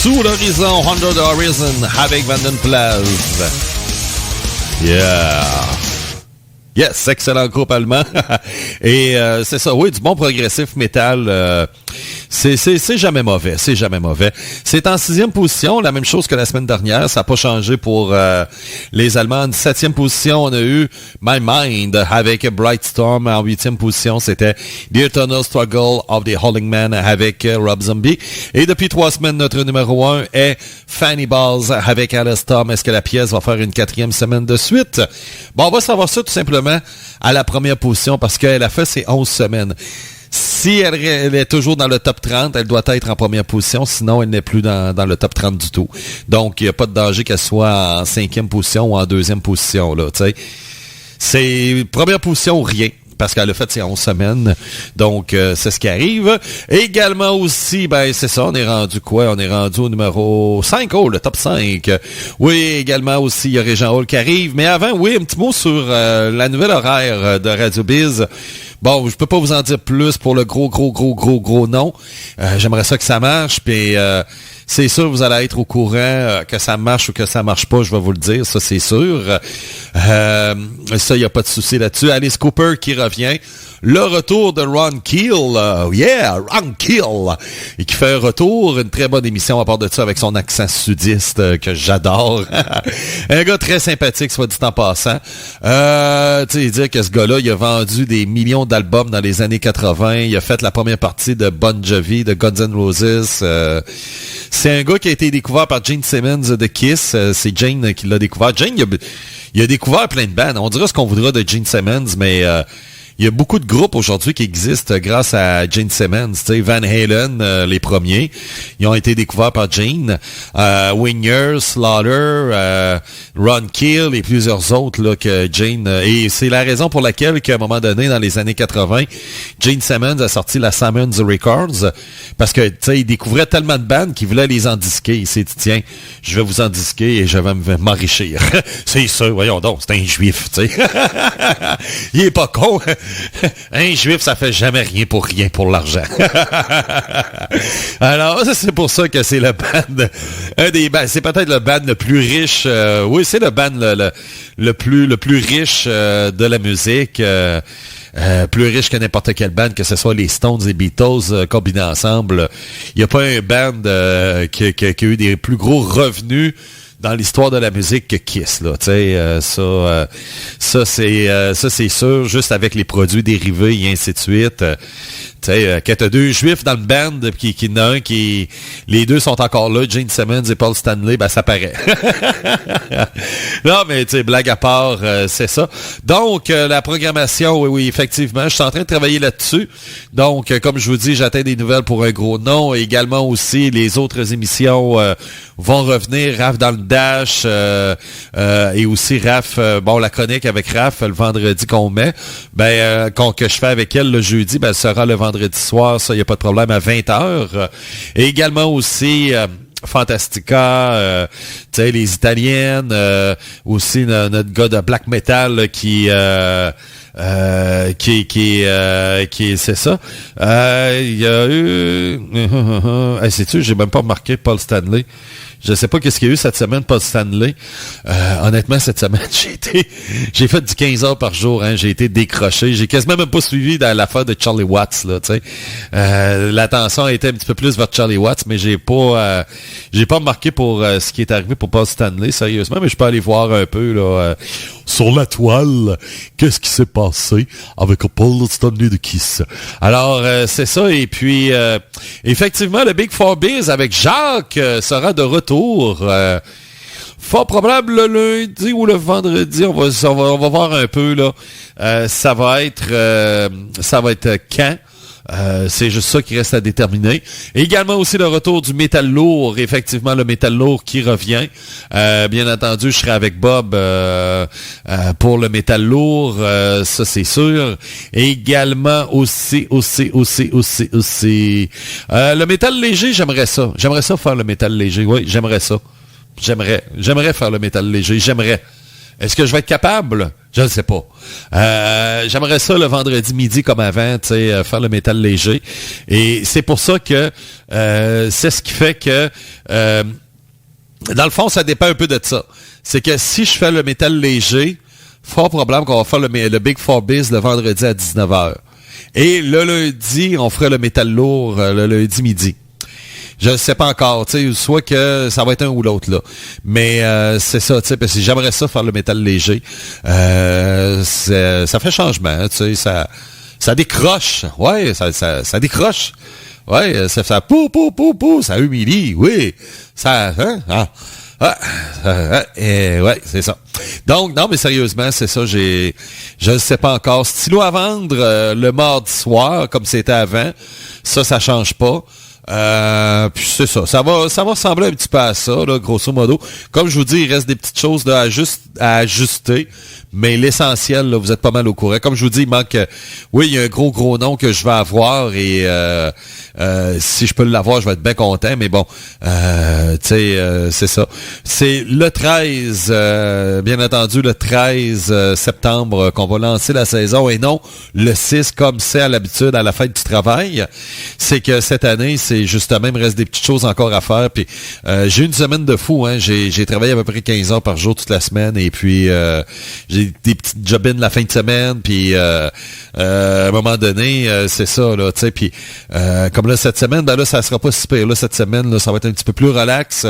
Sous l'horizon, Under the Horizon, avec Vanden Plas. Yeah. Yes, excellent groupe allemand. Et c'est ça, oui, du bon progressif métal. C'est jamais mauvais, c'est jamais mauvais. C'est en 6e position, la même chose que la semaine dernière. Ça n'a pas changé pour les Allemands. En 7e position, on a eu My Mind avec Bright Storm. En 8e position, c'était The Eternal Struggle of the Holding Man avec Rob Zombie. Et depuis 3 semaines, notre numéro 1 est Fanny Balls avec Alice Storm. Est-ce que la pièce va faire une 4e semaine de suite? Bon, on va savoir ça tout simplement à la première position parce qu'elle a fait ses 11 semaines. Si elle est toujours dans le top 30, elle doit être en première position, sinon elle n'est plus dans le top 30 du tout. Donc, il n'y a pas de danger qu'elle soit en 5e position ou en 2e position, là, tu sais. C'est première position ou rien. Parce qu'elle a fait ses 11 semaines. Donc, c'est ce qui arrive. Également aussi, ben, c'est ça, on est rendu quoi? On est rendu au numéro 5, le top 5. Oui, également aussi, il y a Régent Hall qui arrive. Mais avant, oui, un petit mot sur la nouvelle horaire de Radio Biz. Bon, je peux pas vous en dire plus pour le gros nom. J'aimerais ça que ça marche, puis c'est sûr, vous allez être au courant que ça marche ou que ça marche pas, je vais vous le dire, ça c'est sûr. Ça, il n'y a pas de souci là-dessus. Alice Cooper qui revient. Le retour de Ron Keel. Ron Keel. Et qui fait un retour, une très bonne émission à part de ça avec son accent sudiste que j'adore. Un gars très sympathique, soit dit en passant. Tu sais, dire que ce gars-là, il a vendu des millions d'albums dans les années 80. Il a fait la première partie de Bon Jovi, de Guns N' Roses. C'est un gars qui a été découvert par Gene Simmons de Kiss. C'est Gene qui l'a découvert. Gene, il a découvert plein de bands. On dira ce qu'on voudra de Gene Simmons, mais il y a beaucoup de groupes aujourd'hui qui existent grâce à Gene Simmons. Tu sais, Van Halen, les premiers, ils ont été découverts par Gene. Winger, Slaughter, Ron Keel et plusieurs autres là que Gene. Et c'est la raison pour laquelle qu'à un moment donné, dans les années 80, Gene Simmons a sorti la Simmons Records parce que tu sais, il découvrait tellement de bandes qu'il voulait les endisquer. Il s'est dit tiens, je vais vous endisquer et je vais m'enrichir. C'est ça, voyons donc, c'est un juif, tu sais. Il est pas con. Un juif, ça fait jamais rien pour l'argent. Alors, c'est pour ça que c'est le band, c'est peut-être le band le plus riche, oui, c'est le band le plus riche de la musique, plus riche que n'importe quel band, que ce soit les Stones et Beatles combinés ensemble. Il n'y a pas un band qui a eu des plus gros revenus dans l'histoire de la musique que Kiss, là, tu sais, ça c'est sûr, juste avec les produits dérivés et ainsi de suite. Tu sais, quand t'as 2 juifs dans le band, qui n'a un qui... Les 2 sont encore là, Gene Simmons et Paul Stanley, ben ça paraît. Non, mais tu sais, blague à part, c'est ça. Donc, la programmation, oui, effectivement, je suis en train de travailler là-dessus. Donc, comme je vous dis, j'attends des nouvelles pour un gros nom. Également aussi, les autres émissions vont revenir. Raph dans le Dash et aussi Raph, la chronique avec Raph le vendredi qu'on met, que je fais avec elle le jeudi, elle sera le vendredi soir, ça, il n'y a pas de problème, à 20h. Et également aussi... Fantastica, tu sais, les Italiennes, aussi notre gars de black metal qui c'est ça. Il y a eu... sais-tu, j'ai même pas remarqué Paul Stanley. Je sais pas qu'est-ce qu'il y a eu cette semaine, Paul Stanley. Honnêtement, cette semaine, j'ai fait du 15 heures par jour, hein. J'ai été décroché. J'ai quasiment même pas suivi dans l'affaire de Charlie Watts, là, tu sais. L'attention a été un petit peu plus vers Charlie Watts, mais j'ai pas remarqué pour ce qui est arrivé pour Paul Stanley, sérieusement, mais je peux aller voir un peu, là, sur la toile, qu'est-ce qui s'est passé avec Paul Stanley de Kiss. Alors, c'est ça, et puis, effectivement, le Big Four Biz avec Jacques sera de retour. Fort probable le lundi ou le vendredi, on va voir un peu là. Ça va être quand. C'est juste ça qui reste à déterminer. Et également aussi le retour du métal lourd, effectivement le métal lourd qui revient. Bien entendu, je serai avec Bob pour le métal lourd, ça c'est sûr. Et également aussi le métal léger, j'aimerais ça. J'aimerais ça faire le métal léger. Oui, j'aimerais ça. J'aimerais faire le métal léger. J'aimerais. Est-ce que je vais être capable? Je ne sais pas. J'aimerais ça le vendredi midi comme avant, tu sais, faire le métal léger. Et c'est pour ça que c'est ce qui fait que dans le fond, ça dépend un peu de ça. C'est que si je fais le métal léger, fort probable qu'on va faire le Big Four Biz le vendredi à 19h. Et le lundi, on ferait le métal lourd le lundi midi. Je ne sais pas encore, tu sais, soit que ça va être un ou l'autre, là. Mais c'est ça, tu sais, parce que j'aimerais ça faire le métal léger. Ça fait changement, tu sais, ça décroche. Ouais, ça décroche. Ouais, ça pou, ça humilie, oui. Ça, hein? Ouais, c'est ça. Donc, non, mais sérieusement, c'est ça, je ne sais pas encore. Stylo à vendre le mardi soir, comme c'était avant, ça change pas. Puis c'est ça. Ça va ressembler un petit peu à ça, là, grosso modo. Comme je vous dis, il reste des petites choses là, à ajuster. Mais l'essentiel, là, vous êtes pas mal au courant. Comme je vous dis, il manque... oui, il y a un gros nom que je vais avoir et si je peux l'avoir, je vais être bien content. Mais bon, tu sais, c'est ça. C'est le 13, bien entendu, le 13 septembre qu'on va lancer la saison et non le 6 comme c'est à l'habitude à la fête du travail. C'est que cette année, c'est justement, il me reste des petites choses encore à faire. Puis j'ai eu une semaine de fou. Hein. J'ai travaillé à peu près 15 heures par jour toute la semaine et puis j'ai des petites job-ins la fin de semaine, puis à un moment donné, c'est ça, là, tu sais, puis comme là, cette semaine, ben là, ça sera pas si pire, là, cette semaine, là, ça va être un petit peu plus relax.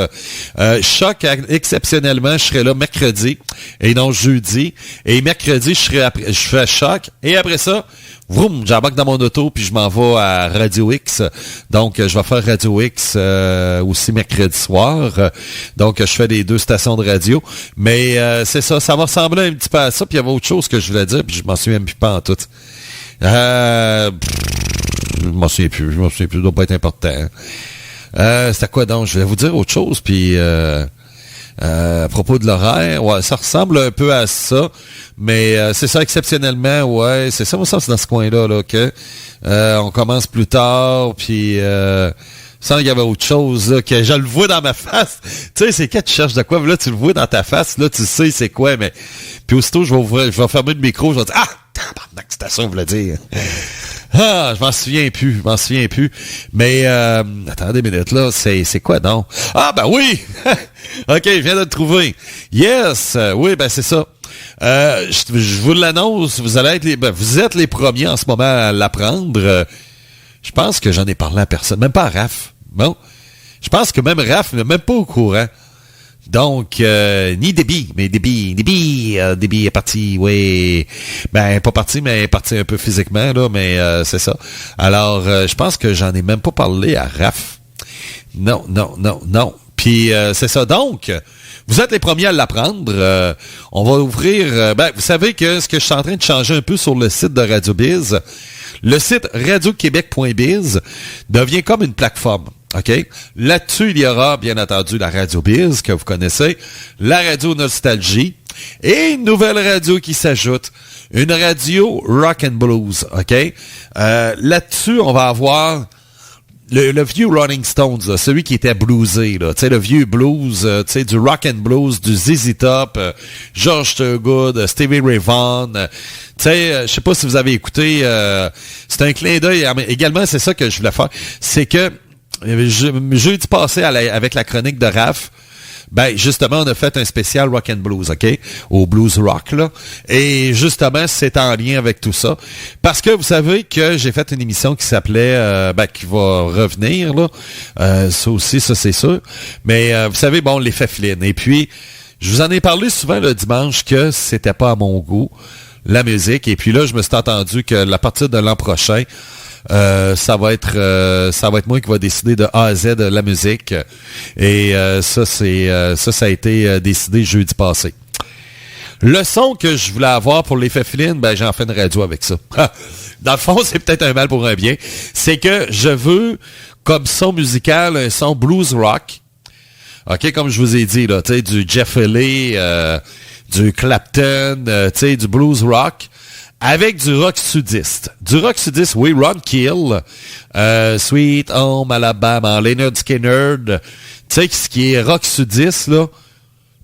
Choc, exceptionnellement, je serai là mercredi, et non jeudi, et mercredi, je fais Choc, et après ça, vroom, j'embarque dans mon auto, puis je m'en vais à Radio X. Donc, je vais faire Radio X aussi mercredi soir. Donc, je fais les 2 stations de radio. Mais c'est ça, ça va ressembler un petit peu à ça. Puis il y avait autre chose que je voulais dire, puis je m'en souviens même plus pas en tout. Je m'en souviens plus, ça doit pas être important. C'était quoi donc? Je vais vous dire autre chose, puis... à propos de l'horaire, ouais, ça ressemble un peu à ça, mais c'est ça exceptionnellement, ouais, c'est ça, moi ça c'est dans ce coin-là, là, que on commence plus tard, puis sans qu'il y avait autre chose, là, que je le vois dans ma face. Tu sais, c'est quand tu cherches de quoi, là, tu le vois dans ta face, là, tu sais c'est quoi, mais puis aussitôt je vais fermer le micro, je vais dire ah, tabarnak, c'est ça, vous voulez dire. Ah, je m'en souviens plus. Mais attendez une minute là, c'est quoi donc? Ah ben oui! OK, je viens de le trouver. Yes! Oui, ben c'est ça. Je vous l'annonce, vous êtes les premiers en ce moment à l'apprendre. Je pense que j'en ai parlé à personne, même pas à Raph. Bon. Je pense que même Raph n'est même pas au courant. Donc, ni Déby, mais Déby est parti, oui. Ben, pas parti, mais parti un peu physiquement, là, mais c'est ça. Alors, je pense que j'en ai même pas parlé à Raph. Non. Puis, c'est ça. Donc, vous êtes les premiers à l'apprendre. On va ouvrir... vous savez que ce que je suis en train de changer un peu sur le site de Radio Biz, le site radioquebec.biz devient comme une plateforme. OK? Là-dessus, il y aura, bien entendu, la Radio Biz, que vous connaissez, la Radio Nostalgie, et une nouvelle radio qui s'ajoute, une radio Rock and Blues. OK? Là-dessus, on va avoir le vieux Rolling Stones, là, celui qui était bluesé, là, tu sais, le vieux blues, tu sais, du rock and blues, du ZZ Top, George Thorogood, Stevie Ray Vaughan, tu sais, je sais pas si vous avez écouté, c'est un clin d'œil, également, c'est ça que je voulais faire, c'est que jeudi passé avec la chronique de Raph, ben justement on a fait un spécial rock and blues, OK, au blues rock là, et justement c'est en lien avec tout ça, parce que vous savez que j'ai fait une émission qui s'appelait qui va revenir là, ça aussi ça c'est sûr, mais vous savez bon l'effet Flynn, et puis je vous en ai parlé souvent le dimanche que c'était pas à mon goût la musique, et puis là je me suis entendu que à partir de l'an prochain ça va être moi qui va décider de A à Z de la musique, et ça a été décidé jeudi passé. Le son que je voulais avoir pour l'effet Flynn, ben j'en fais une radio avec ça. Dans le fond, c'est peut-être un mal pour un bien. C'est que je veux comme son musical un son blues rock. OK, comme je vous ai dit là, tu sais, du Jeff Haley, du Clapton, tu sais, du blues rock. Avec du rock sudiste. Du rock sudiste, oui, Ron Keel, Sweet Home Alabama, Leonard Skinner, tu sais, ce qui est rock sudiste, là,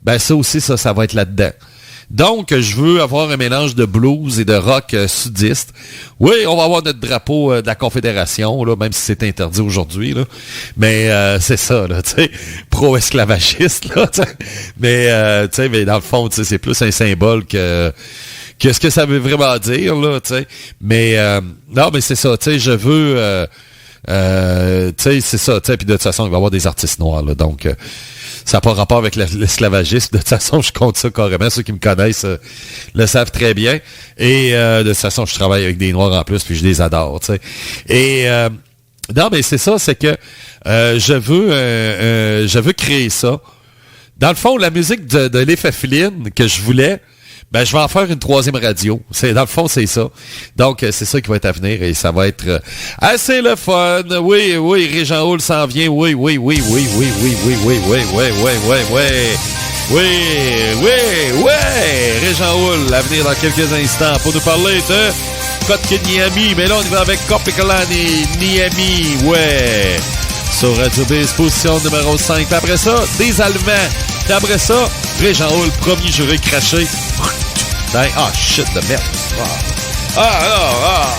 ben ça aussi, ça va être là-dedans. Donc, je veux avoir un mélange de blues et de rock sudiste. Oui, on va avoir notre drapeau de la Confédération, là, même si c'est interdit aujourd'hui, là. Mais c'est ça, là, tu sais, pro-esclavagiste, là, tu sais. Mais, tu sais, mais dans le fond, tu sais, c'est plus un symbole que ce que ça veut vraiment dire, là, tu sais. Mais, non, mais c'est ça, tu sais, je veux... tu sais, c'est ça, tu sais, puis de toute façon, il va y avoir des artistes noirs, là, donc... ça n'a pas rapport avec l'esclavagisme. De toute façon, je compte ça carrément. Ceux qui me connaissent le savent très bien. Et de toute façon, je travaille avec des Noirs en plus, puis je les adore, tu sais. Et non, mais c'est ça, c'est que je veux créer ça. Dans le fond, la musique de l'effet Flynn que je voulais, ben je vais en faire une 3e radio. Dans le fond, c'est ça. Donc, c'est ça qui va être à venir et ça va être assez le fun. Oui, oui, Régent Hall s'en vient. Oui, oui, oui, oui, oui, oui, oui, oui, oui, oui, oui, oui, oui. Oui, oui, oui. Régent Hall à venir dans quelques instants pour nous parler de Kotkin Niami. Mais là, on y va avec Kopikalani Niami. Ouais. Sur Radio Biz, position numéro 5. Puis après ça, des Allemands. Puis après ça, Régent Hall, premier juré craché. Ah, shit de merde. Ah.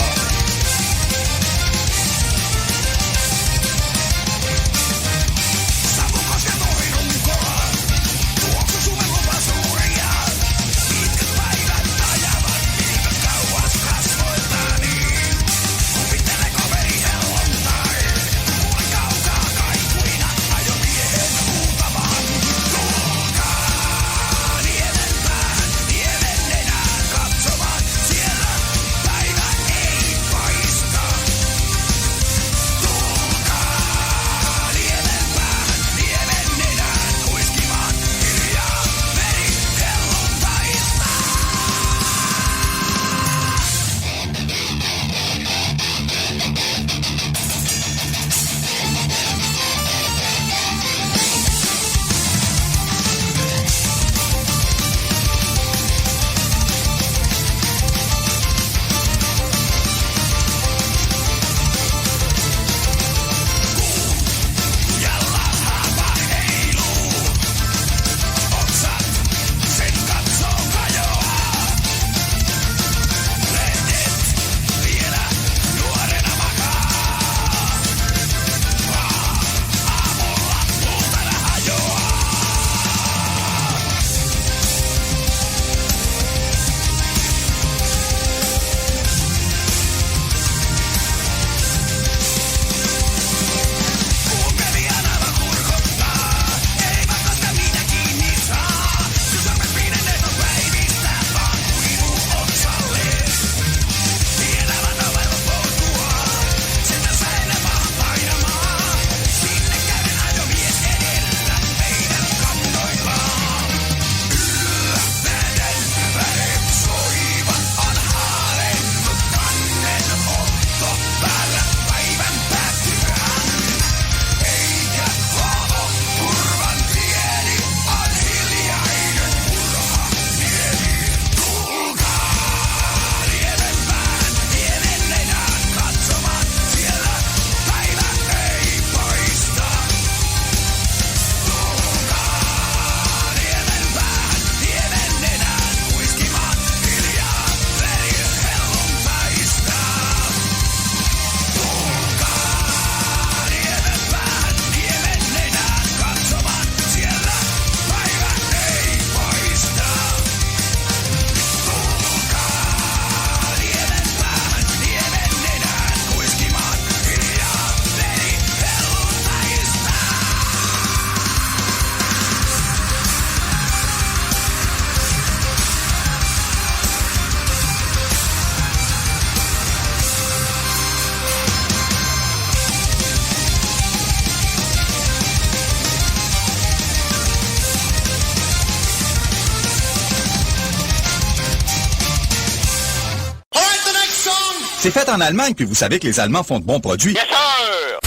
C'est fait en Allemagne, puis vous savez que les Allemands font de bons produits. Yes, sir!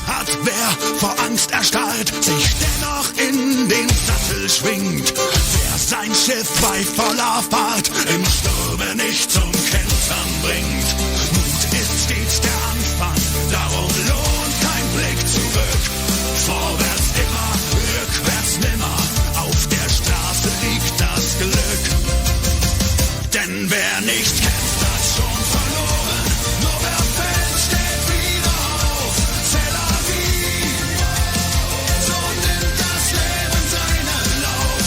Hat wer vor Angst erstarrt, sich dennoch in den Sattel schwingt, wer sein Schiff bei voller Fahrt im Sturme dich zum Kentern bringt. Mut ist stets der Anfang, darum lohnt kein Blick zurück. Vorwärts immer, rückwärts nimmer, auf der Straße liegt das Glück. Denn wer nicht kämpft, hat schon verloren. Nur wer fällt, steht wieder auf. C'est la vie. So nimmt das Leben seinen Lauf.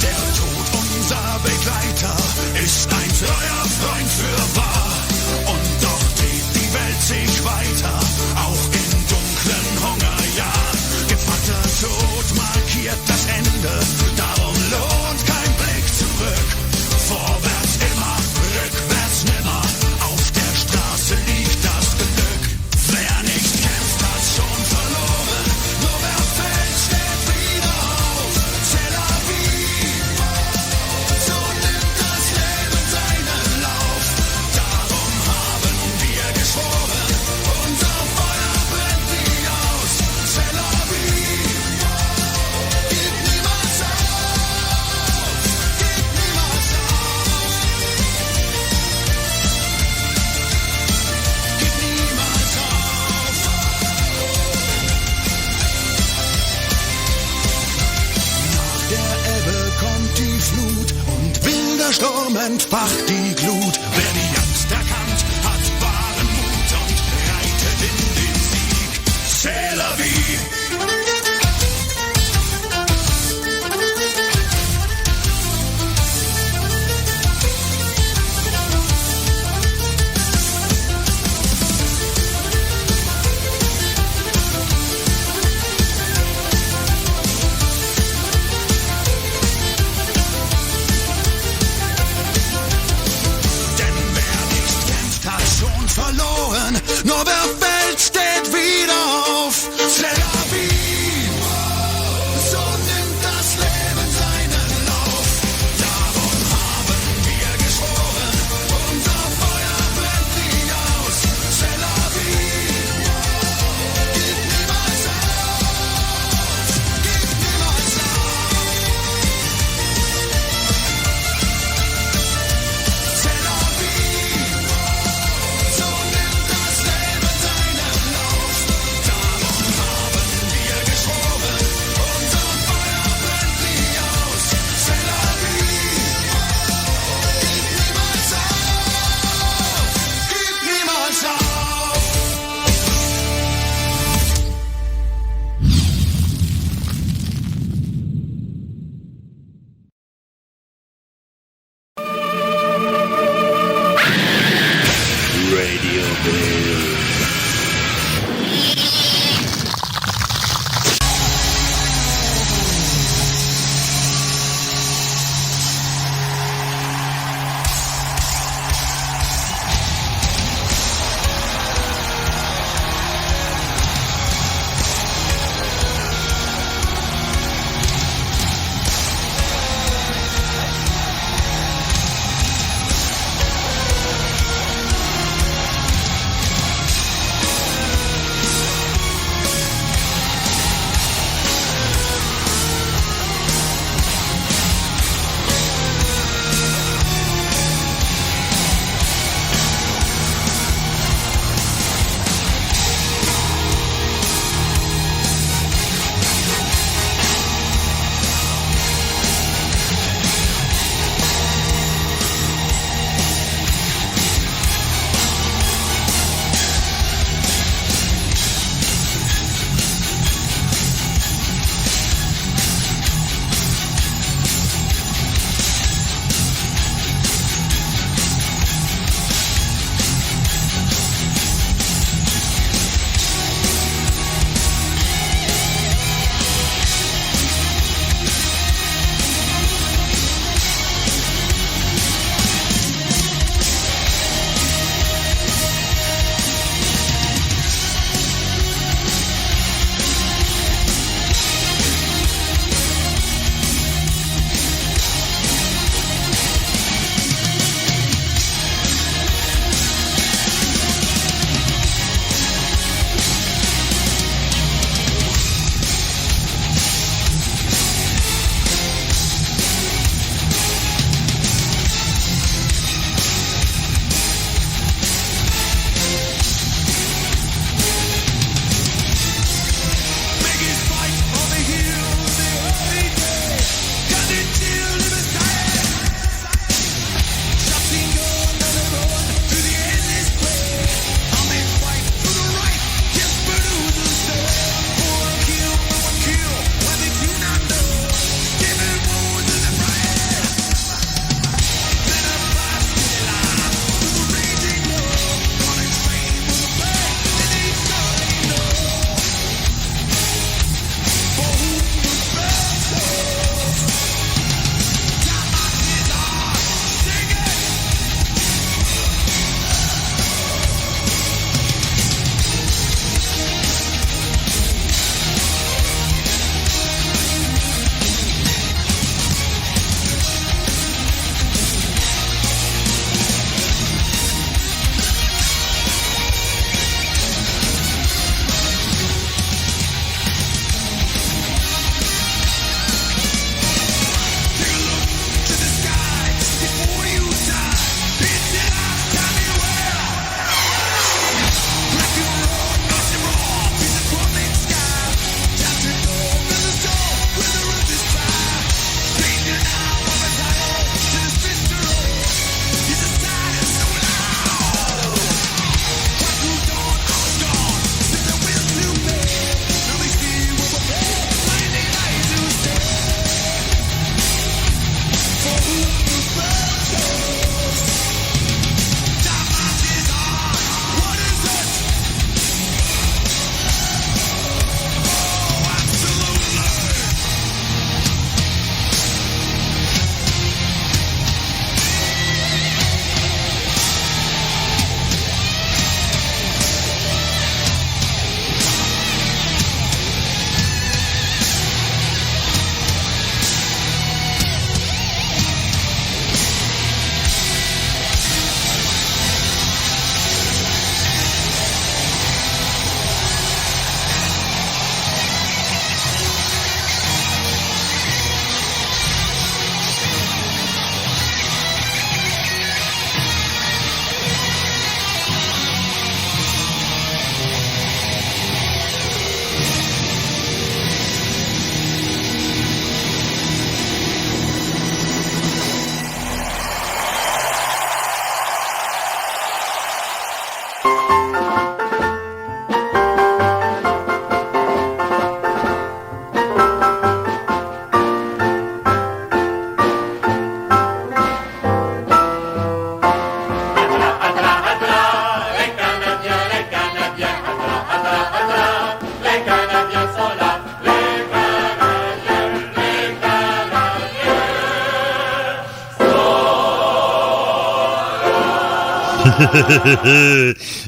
Der Tod, unser Begleiter, ist ein treuer Freund fürwahr. Und doch dreht die Welt sich weiter, auch in dunklen Hungerjahren. Gefatter Tod markiert das Ende, darum lohnt kein Blick zurück. Vorwärts immer, rückwärts nimmer, auf der Straße liegt das Glück. Wer nicht kämpft, hat schon verloren, nur wer fällt, steht wieder auf. C'est la vie. So nimmt das Leben seinen Lauf. Darum haben wir geschworen, unser Feuer brennt nie aus. C'est la vie. Gib niemals auf. Gib niemals auf. Gib niemals auf. Nach der Ebbe kommt die Flut und wilder Sturm entfacht die Glut. Wer die Angst erkannt, hat wahren Mut und reitet in den Sieg. C'est la vie.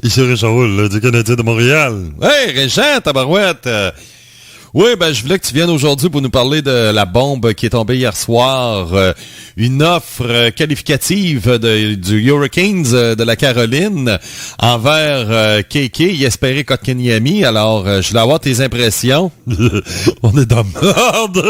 Ici Richard Hull, du Canadien de Montréal. Hey, Régent, tabarouette! Oui, ben je voulais que tu viennes aujourd'hui pour nous parler de la bombe qui est tombée hier soir. Une offre qualificative du Hurricanes de la Caroline envers KK. Il espérait Kotkaniemi. Alors, je voulais avoir tes impressions. On est dans merde.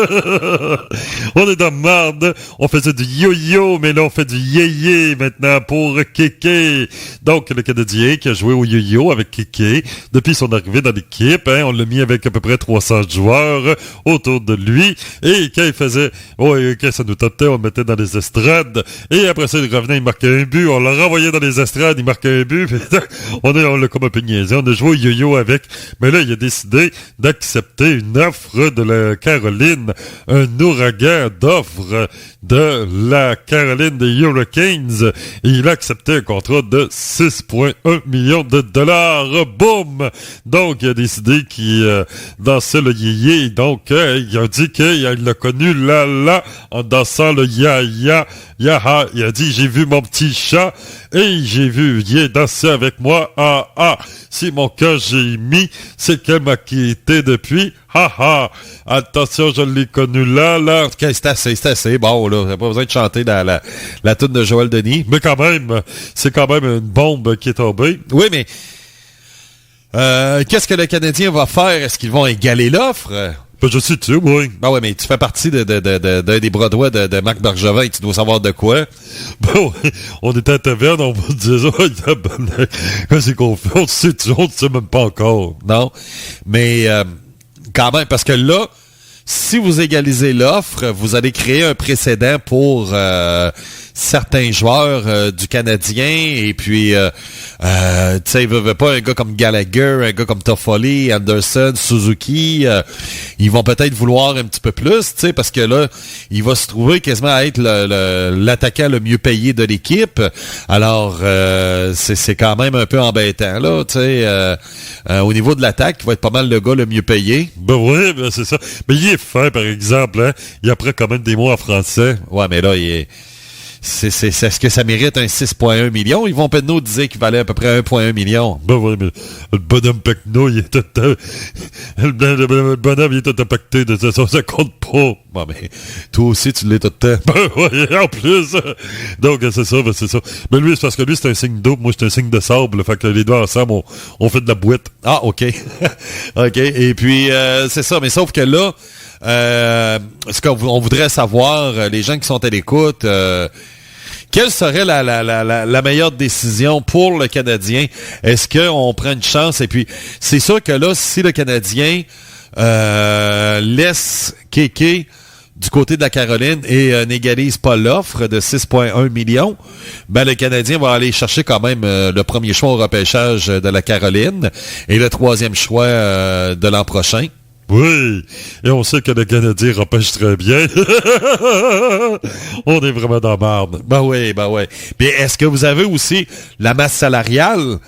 On est dans merde. On faisait du yo-yo, mais là, on fait du yé-yé maintenant pour KK. Donc, le Canadien qui a joué au yo-yo avec KK depuis son arrivée dans l'équipe. Hein, on l'a mis avec à peu près 300 joueurs autour de lui. Et quand il faisait... quand ça nous tentait, on le mettait dans les estrades. Et après ça, il revenait, il marquait un but. On l'a renvoyé dans les estrades, il marquait un but. On l'a comme un peu niaisé. On a joué au yo-yo avec. Mais là, il a décidé d'accepter une offre de la Caroline. Un ouragan d'offres de la Caroline des Hurricanes. Et il a accepté un contrat de 6,1 millions de dollars. Boum! Donc, il a décidé qu'il dansait le yéyé. Donc, il a dit qu'il l'a connu là, en dansant le ya-ya, ya-ha. Il a dit, j'ai vu mon petit chat et j'ai vu Yé danser avec moi. Ah. Si mon cœur j'ai mis, c'est qu'elle m'a quitté depuis. Ha. Attention, je l'ai connu là. Okay, c'est assez. Bon, là, t'as pas besoin de chanter la toune de Joël Denis. Mais quand même, c'est quand même une bombe qui est tombée. Oui, mais qu'est-ce que le Canadien va faire? Est-ce qu'ils vont égaler l'offre? Ben, je sais, tu oui. Ben ouais, mais tu fais partie d'un des bras droits de Marc Bergevin. Tu dois savoir de quoi. Ben ouais, on était à taverne, on va dire ça. Qu'est-ce qu'on fait? On ne sait même pas encore. Non, mais quand même, parce que là, si vous égalisez l'offre, vous allez créer un précédent pour certains joueurs du Canadien. Et puis, tu sais, il veut pas un gars comme Gallagher, un gars comme Toffoli, Anderson, Suzuki. Ils vont peut-être vouloir un petit peu plus, tu sais, parce que là, il va se trouver quasiment à être l'attaquant le mieux payé de l'équipe. Alors, c'est quand même un peu embêtant, là, tu sais. Au niveau de l'attaque, il va être pas mal le gars le mieux payé. Ben oui, ben c'est ça. Mais il est fin, par exemple, hein. Il apprend quand même des mots en français. Ouais, mais là, il est... Est-ce que ça mérite un 6,1 millions? Yvon Penneau disait qu'il valait à peu près 1,1 million. Ben oui, mais le bonhomme Penneau, il est tout... le bonhomme, il est tout impacté de ça compte pas. Bon, mais toi aussi, tu l'es tout le temps. Ben oui, en plus. Donc, c'est ça. Mais lui, c'est parce que lui, c'est un signe d'eau. Moi, c'est un signe de sable. Fait que les deux ensemble, on fait de la boîte. Ah, OK. OK. Et puis, c'est ça. Mais sauf que là, ce qu'on voudrait savoir, les gens qui sont à l'écoute, quelle serait la meilleure décision pour le Canadien? Est-ce qu'on prend une chance? Et puis, c'est sûr que là, si le Canadien laisse Kéké du côté de la Caroline et n'égalise pas l'offre de 6,1 millions, ben le Canadien va aller chercher quand même le premier choix au repêchage de la Caroline et le troisième choix de l'an prochain. Oui, et on sait que le Canadien repêche très bien. On est vraiment dans la marde. Ben oui. Puis est-ce que vous avez aussi la masse salariale?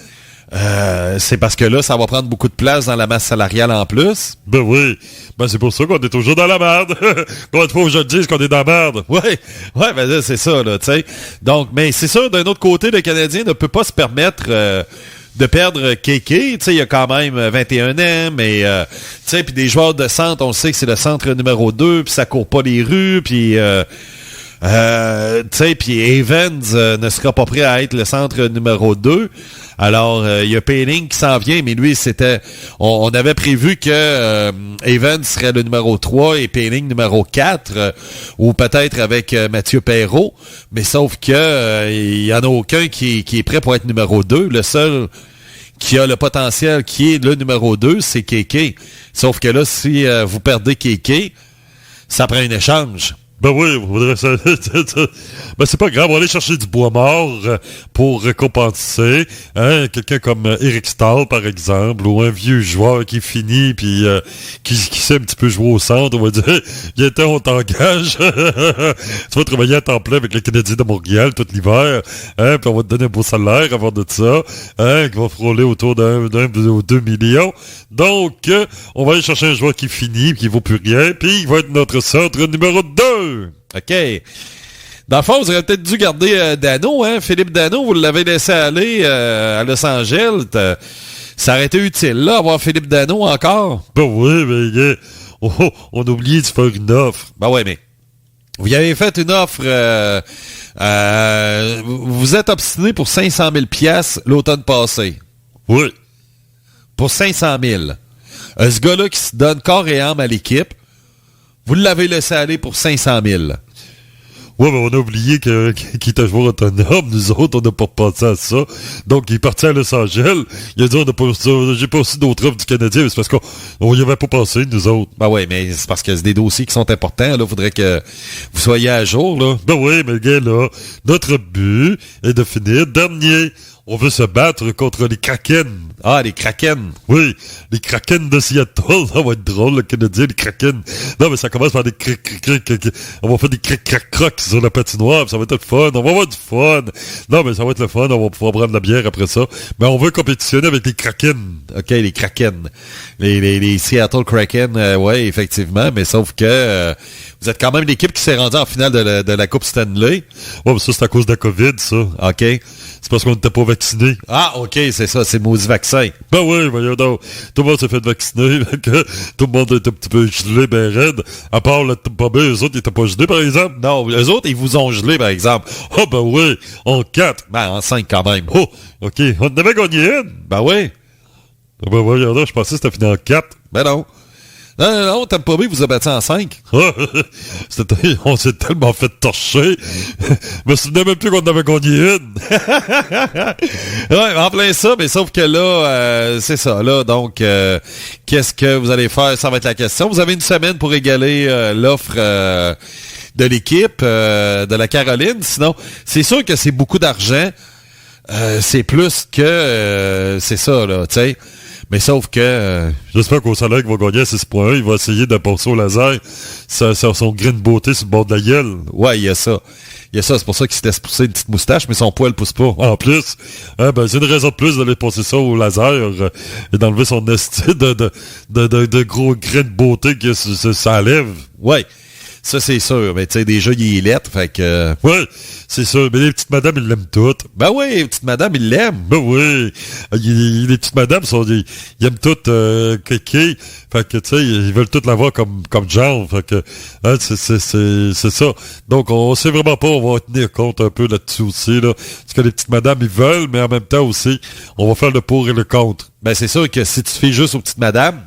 C'est parce que là, ça va prendre beaucoup de place dans la masse salariale en plus. Ben oui. Ben c'est pour ça qu'on est toujours dans la merde. Quand il faut que je dise qu'on est dans la merde. Ouais, ben là, c'est ça, là, tu sais. Donc, mais c'est sûr, d'un autre côté, le Canadien ne peut pas se permettre... de perdre Kéké, tu sais, il y a quand même 21 ans, mais, tu sais, puis des joueurs de centre, on sait que c'est le centre numéro 2, puis ça court pas les rues, puis, tu sais, puis Evans ne sera pas prêt à être le centre numéro 2. Alors, il y a Payling qui s'en vient, mais lui, c'était... On avait prévu que Evans serait le numéro 3 et Payling numéro 4, ou peut-être avec Mathieu Perreault, mais sauf que il y en a aucun qui est prêt pour être numéro 2. Le seul qui a le potentiel qui est le numéro 2, c'est Kéké. Sauf que là, si vous perdez Kéké, ça prend un échange. Ben oui, voudrait ça. Ben c'est pas grave, on va aller chercher du bois mort pour récompenser. Hein? Quelqu'un comme Eric Stahl, par exemple, ou un vieux joueur qui finit puis qui sait un petit peu jouer au centre, on va dire, viens on t'engage. Tu vas travailler à temps plein avec les Canadiens de Montréal tout l'hiver, hein? Puis on va te donner un beau salaire avant de ça, hein? Qui va frôler autour d'un ou 2 millions. Donc, on va aller chercher un joueur qui finit, qui vaut plus rien, puis il va être notre centre numéro 2. OK. Dans le fond, vous auriez peut-être dû garder Dano, hein? Philippe Dano, vous l'avez laissé aller à Los Angeles. Ça aurait été utile, là, avoir Philippe Dano encore. Ben oui, mais on a oublié de faire une offre. Ben ouais, mais vous y avez fait une offre... vous êtes obstiné pour 500 000 piastres l'automne passé. Oui. Pour 500 000. Ce gars-là qui se donne corps et âme à l'équipe, vous l'avez laissé aller pour 500 000. Ouais, mais on a oublié qu'il était joueur autonome. Nous autres, on n'a pas pensé à ça. Donc, il est parti à Los Angeles. Il a dit, j'ai pas reçu d'autres offres du Canadien, mais c'est parce qu'on y avait pas pensé, nous autres. Ben oui, mais c'est parce que c'est des dossiers qui sont importants. Là, faudrait que vous soyez à jour, là. Ben oui, mais le gars, là, notre but est de finir dernier. On veut se battre contre les Kraken. Ah, les Kraken. Oui, les Kraken de Seattle. Ça va être drôle, le Canadien, les Kraken. Non, mais ça commence par des on va faire des cric-crac-crocs sur la patinoire. Ça va être le fun. On va avoir du fun. Non, mais ça va être le fun. On va pouvoir prendre de la bière après ça. Mais on veut compétitionner avec les Kraken. OK, les Kraken. Les Seattle Kraken, ouais, effectivement. Mais sauf que vous êtes quand même l'équipe qui s'est rendue en finale de la Coupe Stanley. Ouais, mais ça, c'est à cause de la COVID, ça. OK. C'est parce qu'on n'était pas vaccinés. Ah, OK, c'est ça, c'est le maudit vaccin. Ben oui, voyons donc. Tout le monde s'est fait vacciner, que tout le monde était un petit peu gelé, ben raide. À part le Bobby, eux autres, ils étaient pas gelés, par exemple. Non, eux autres, ils vous ont gelé, par exemple. Ah, ben oui, en 4. Ben, en 5 quand même. Oh, OK, on en avait gagné une. Ben oui. Ben voyons donc, je pensais que c'était fini en 4. Ben non. Non, t'aimes pas bien, vous a battu en 5. On s'est tellement fait torcher. Je me souvenais même plus qu'on avait gagné une. Ouais, en plein ça, mais sauf que là, c'est ça, là, donc, qu'est-ce que vous allez faire? Ça va être la question. Vous avez une semaine pour égaler l'offre de l'équipe de la Caroline. Sinon, c'est sûr que c'est beaucoup d'argent. C'est plus que... c'est ça, là, tu sais. Mais sauf que... J'espère qu'au salaire qu'il va gagner à 6.1, il va essayer de passer au laser son grain de beauté sur le bord de la gueule. Ouais, il y a ça. Il y a ça, c'est pour ça qu'il se laisse pousser une petite moustache, mais son poil pousse pas. En plus, ben, c'est une raison de plus d'aller passer ça au laser et d'enlever son esti de gros grain de beauté que ça lève. Ouais. Ça, c'est sûr. Mais tu sais, déjà, il est lettre, fait que... Ouais, c'est sûr. Mais les petites madames, ils l'aiment toutes. Ben oui, les petites madames, ils l'aiment. Ben oui. Les petites madames, ils aiment toutes Kéké. Fait que, tu sais, ils veulent toutes la voir comme genre. Fait que, hein, c'est ça. Donc, on sait vraiment pas, on va tenir compte un peu là-dessus aussi, là. Parce que les petites madames, ils veulent, mais en même temps aussi, on va faire le pour et le contre. Ben, c'est sûr que si tu fais juste aux petites madames,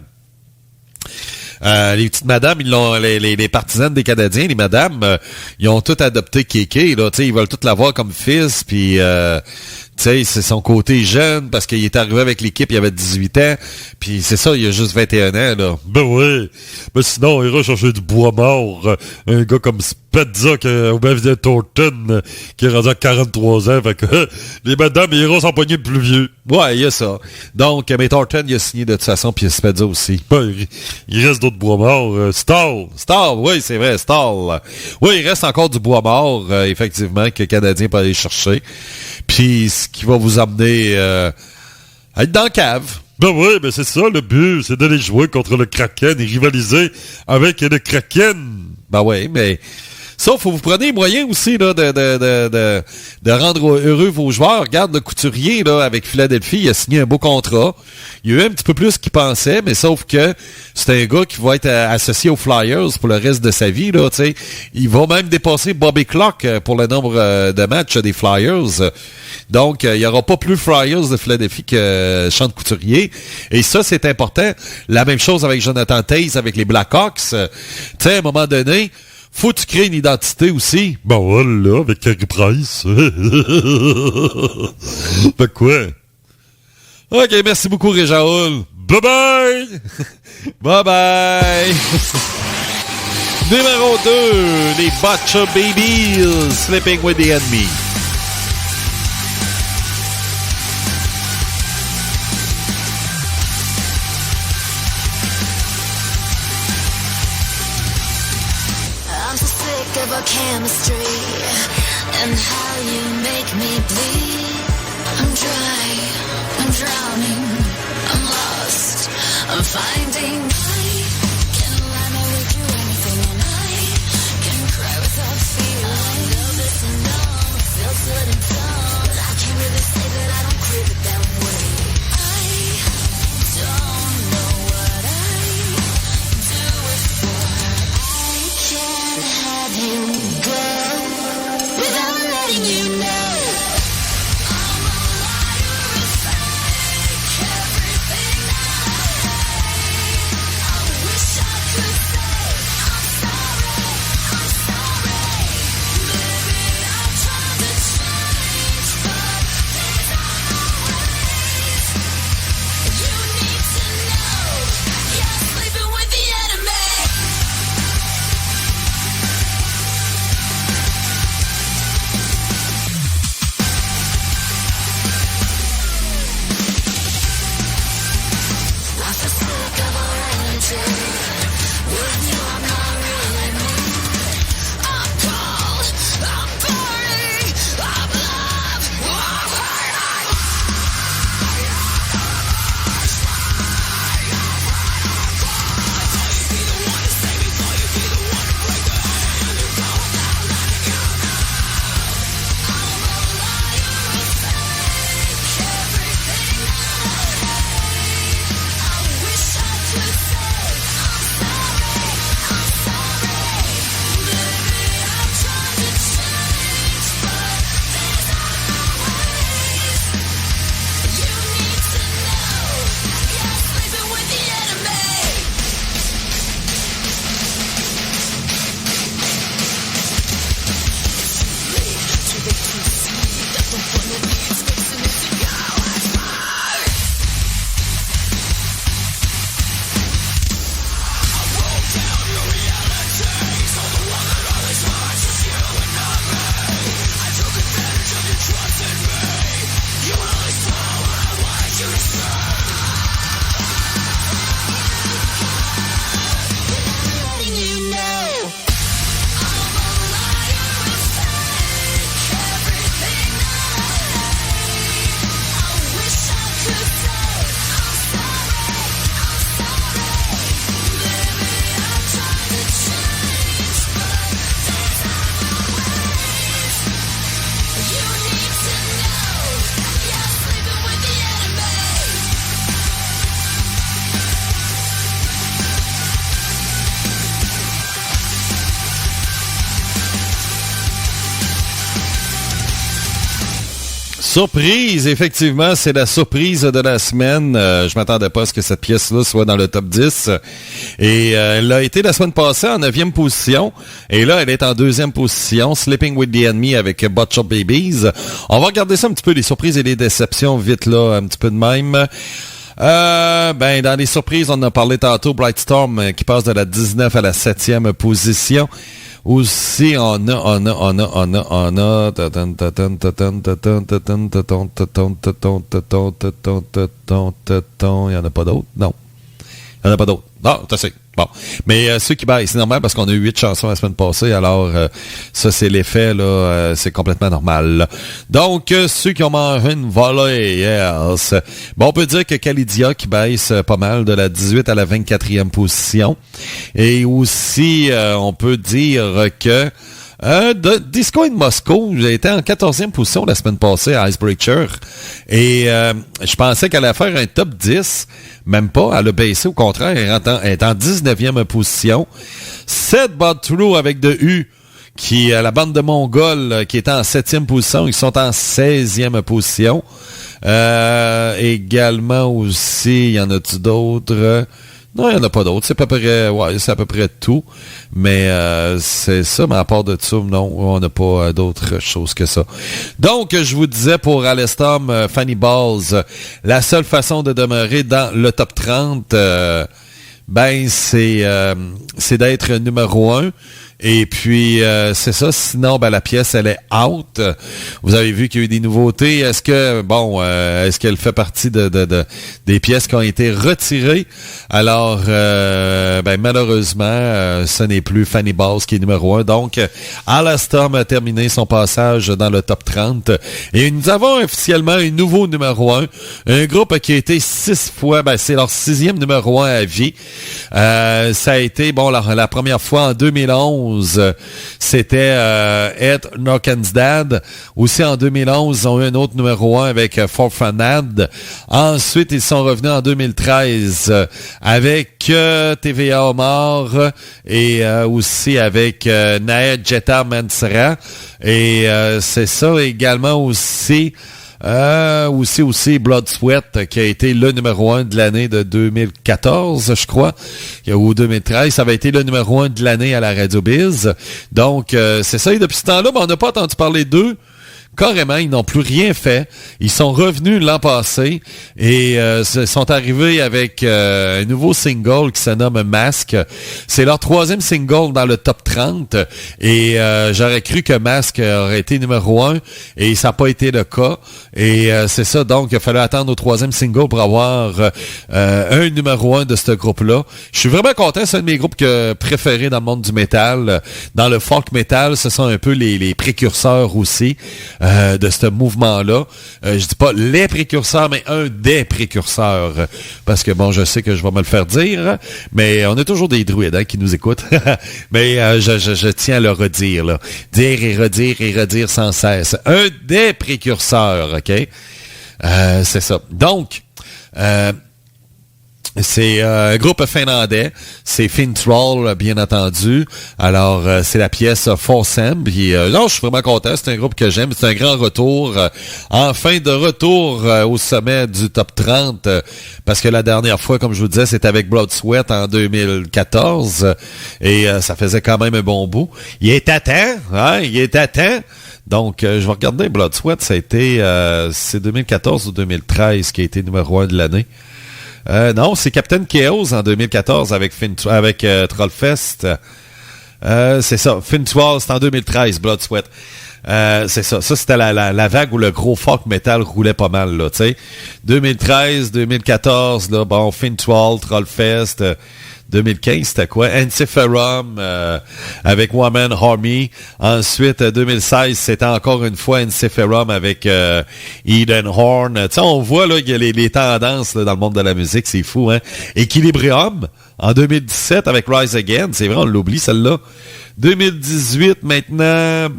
les petites madames, ils l'ont, les partisanes des Canadiens, les madames, ils ont toutes adopté Kéké, là, tu sais, ils veulent toutes l'avoir comme fils, puis tu sais, c'est son côté jeune, parce qu'il est arrivé avec l'équipe, il avait 18 ans, puis c'est ça, il a juste 21 ans, là. Ben oui, mais sinon, il ira chercher du bois mort, un gars comme Spezza, ou bien Thornton, qui est rendu à 43 ans, fait que les madames, ils iront s'empoigner plus vieux. Ouais, il y a ça. Donc, mais Thornton, il a signé de toute façon, puis Spezza aussi. Ben, il reste d'autres bois morts. Stahl, oui, c'est vrai, Stahl. Oui, il reste encore du bois mort, effectivement, que le Canadien peut aller chercher. Puis, ce qui va vous amener à être dans la cave. Ben oui, ben c'est ça le but, c'est d'aller jouer contre le Kraken et rivaliser avec le Kraken. Ben oui, mais... Sauf, faut vous prenez les moyens aussi là, de rendre heureux vos joueurs. Regarde le Couturier là, avec Philadelphie, il a signé un beau contrat. Il y a eu un petit peu plus qu'il pensait, mais sauf que c'est un gars qui va être associé aux Flyers pour le reste de sa vie. Là, t'sais. Il va même dépasser Bobby Clark pour le nombre de matchs des Flyers. Donc, il n'y aura pas plus Flyers de Philadelphie que Sean Couturier. Et ça, c'est important. La même chose avec Jonathan Toews, avec les Blackhawks. Tu sais, à un moment donné, faut que tu crées une identité aussi. Ben voilà, avec Carey Price. Ben quoi? OK, merci beaucoup, Réjaoul. Bye-bye! Bye-bye! Numéro 2, les Butcher Babies, Sleeping with the Enemy. Of our chemistry and how you make me bleed. I'm dry, I'm drowning, I'm lost, I'm finding light. Can lie with you anything and I can cry without feeling. I love it Surprise, effectivement, c'est la surprise de la semaine. Je m'attendais pas à ce que cette pièce-là soit dans le top 10. Et elle a été la semaine passée en 9e position. Et là, elle est en 2e position. Sleeping with the Enemy avec Butch Up Babies. On va regarder ça un petit peu, les surprises et les déceptions, vite là, un petit peu de même. Dans les surprises, on en a parlé tantôt, Brightstorm qui passe de la 19 à la 7e position. Aussi, on a. Il y en a pas d'autres? Non. Il n'y en a pas d'autres. Non, t'as assez. Bon. Mais ceux qui baissent, c'est normal parce qu'on a eu 8 chansons la semaine passée, alors ça, c'est l'effet, là, c'est complètement normal. Là. Donc, ceux qui ont mangé une volée, yes. Bon, on peut dire que Khalidia qui baisse pas mal de la 18 à la 24e position. Et aussi, on peut dire que Disco in Moscow, j'ai été en 14e position la semaine passée à Icebreaker. Et je pensais qu'elle allait faire un top 10. Même pas. Elle a baissé. Au contraire, elle est en 19e position. Set Bud True avec de U, qui la bande de Mongols, qui est en 7e position. Ils sont en 16e position. Également aussi, il y en a-tu d'autres? Non, il n'y en a pas d'autres. C'est à peu près tout. Mais c'est ça, mais à part de ça, non, on n'a pas d'autres choses que ça. Donc, je vous disais pour Alestom, Fanny Balls, la seule façon de demeurer dans le top 30, c'est d'être numéro 1. Et puis, c'est ça. Sinon, la pièce, elle est out. Vous avez vu qu'il y a eu des nouveautés. Est-ce qu'elle fait partie des pièces qui ont été retirées? Alors, malheureusement, ce n'est plus Fanny Balls qui est numéro 1. Donc, Alestom a terminé son passage dans le top 30. Et nous avons officiellement un nouveau numéro 1. Un groupe qui a été 6 fois, c'est leur 6e numéro 1 à vie. Ça a été, la première fois en 2011. C'était Ed Knockens Dad. Aussi en 2011, ils ont eu un autre numéro 1 avec Forfanad. Ensuite, ils sont revenus en 2013 avec TVA Omar et aussi avec Naed Jetta Mansera. Et c'est ça également aussi. Aussi Blood Sweat qui a été le numéro 1 de l'année de 2014, je crois, ou 2013. Ça avait été le numéro 1 de l'année à la Radio Biz. Donc, c'est ça. Et depuis ce temps-là, on n'a pas entendu parler d'eux. Carrément, ils n'ont plus rien fait. Ils sont revenus l'an passé et sont arrivés avec un nouveau single qui se nomme Mask. C'est leur 3e single dans le top 30 et j'aurais cru que Mask aurait été numéro 1 et ça n'a pas été le cas. Et c'est ça, donc il a fallu attendre au 3e single pour avoir un numéro 1 de ce groupe-là. Je suis vraiment content, c'est un de mes groupes préférés dans le monde du métal. Dans le folk metal, ce sont un peu les précurseurs aussi. De ce mouvement-là. Je dis pas les précurseurs, mais un des précurseurs. Parce que, je sais que je vais me le faire dire, mais on a toujours des druides qui nous écoutent. Mais je tiens à le redire. Là. Dire et redire sans cesse. Un des précurseurs, OK? C'est ça. Donc, c'est un groupe finlandais, c'est Fintroll, bien entendu. Alors, c'est la pièce Forsem. Puis, non, je suis vraiment content, c'est un groupe que j'aime. C'est un grand retour. Enfin, de retour au sommet du top 30. Parce que la dernière fois, comme je vous disais, c'était avec Blood Sweat en 2014. Et ça faisait quand même un bon bout. Il est à temps, hein? Il est à temps. Donc, je vais regarder Blood Sweat. Ça a été, c'est 2014 ou 2013 qui a été numéro 1 de l'année. Non, c'est Captain Chaos en 2014 avec Trollfest. C'est ça. Fintroll, c'est en 2013, Blood Sweat. C'est ça. Ça, c'était la vague où le gros folk metal roulait pas mal, là, tu sais. 2013, 2014, là, Fintroll, Trollfest. 2015, c'était quoi? Encephalum avec Woman Army. Ensuite, 2016, c'était encore une fois Encephalum avec Eden Horn. Tu sais, on voit là qu'il y a les tendances là, dans le monde de la musique, c'est fou, hein? Equilibrium en 2017 avec Rise Again. C'est vrai, on l'oublie, celle-là. 2018, maintenant,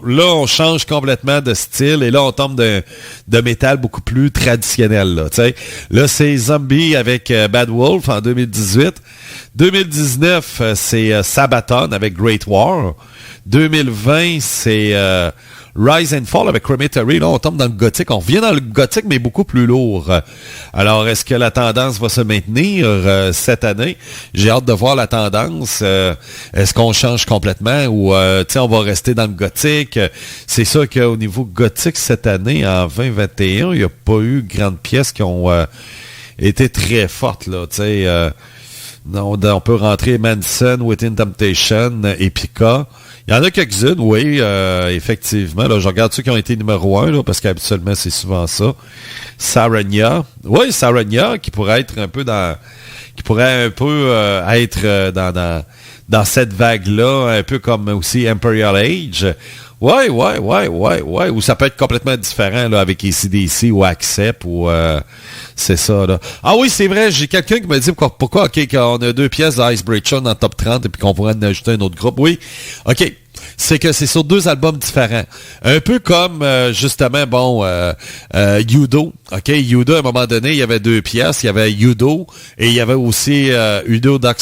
là, on change complètement de style et là, on tombe de métal beaucoup plus traditionnel, là, tu sais. Là, c'est Zombie avec Bad Wolf en 2018. 2019, c'est Sabaton avec Great War. 2020, c'est Rise and Fall avec Crematory. Là, on tombe dans le gothique. On revient dans le gothique, mais beaucoup plus lourd. Alors, est-ce que la tendance va se maintenir cette année? J'ai hâte de voir la tendance. Est-ce qu'on change complètement ou on va rester dans le gothique? C'est sûr qu'au niveau gothique, cette année, en 2021, il n'y a pas eu grandes pièces qui ont été très fortes. Là, on peut rentrer Manson, Within Temptation, Epica. Il y en a quelques-unes, oui, effectivement. Là, je regarde ceux qui ont été numéro 1, là, parce qu'habituellement, c'est souvent ça. Saranya. Oui, Saranya, qui pourrait être un peu dans... qui pourrait un peu être dans cette vague-là, un peu comme aussi Imperial Age. Ouais. Ou ça peut être complètement différent, là, avec AC/DC ou Accept, ou... c'est ça, là. Ah oui, c'est vrai, j'ai quelqu'un qui me dit pourquoi, OK, qu'on a 2 pièces d'Icebreaker dans le top 30 et puis qu'on pourrait en ajouter un autre groupe. Oui, OK. C'est que c'est sur 2 albums différents. Un peu comme, justement, Udo. OK, Udo, à un moment donné, il y avait 2 pièces. Il y avait Udo et il y avait aussi Udo, Doc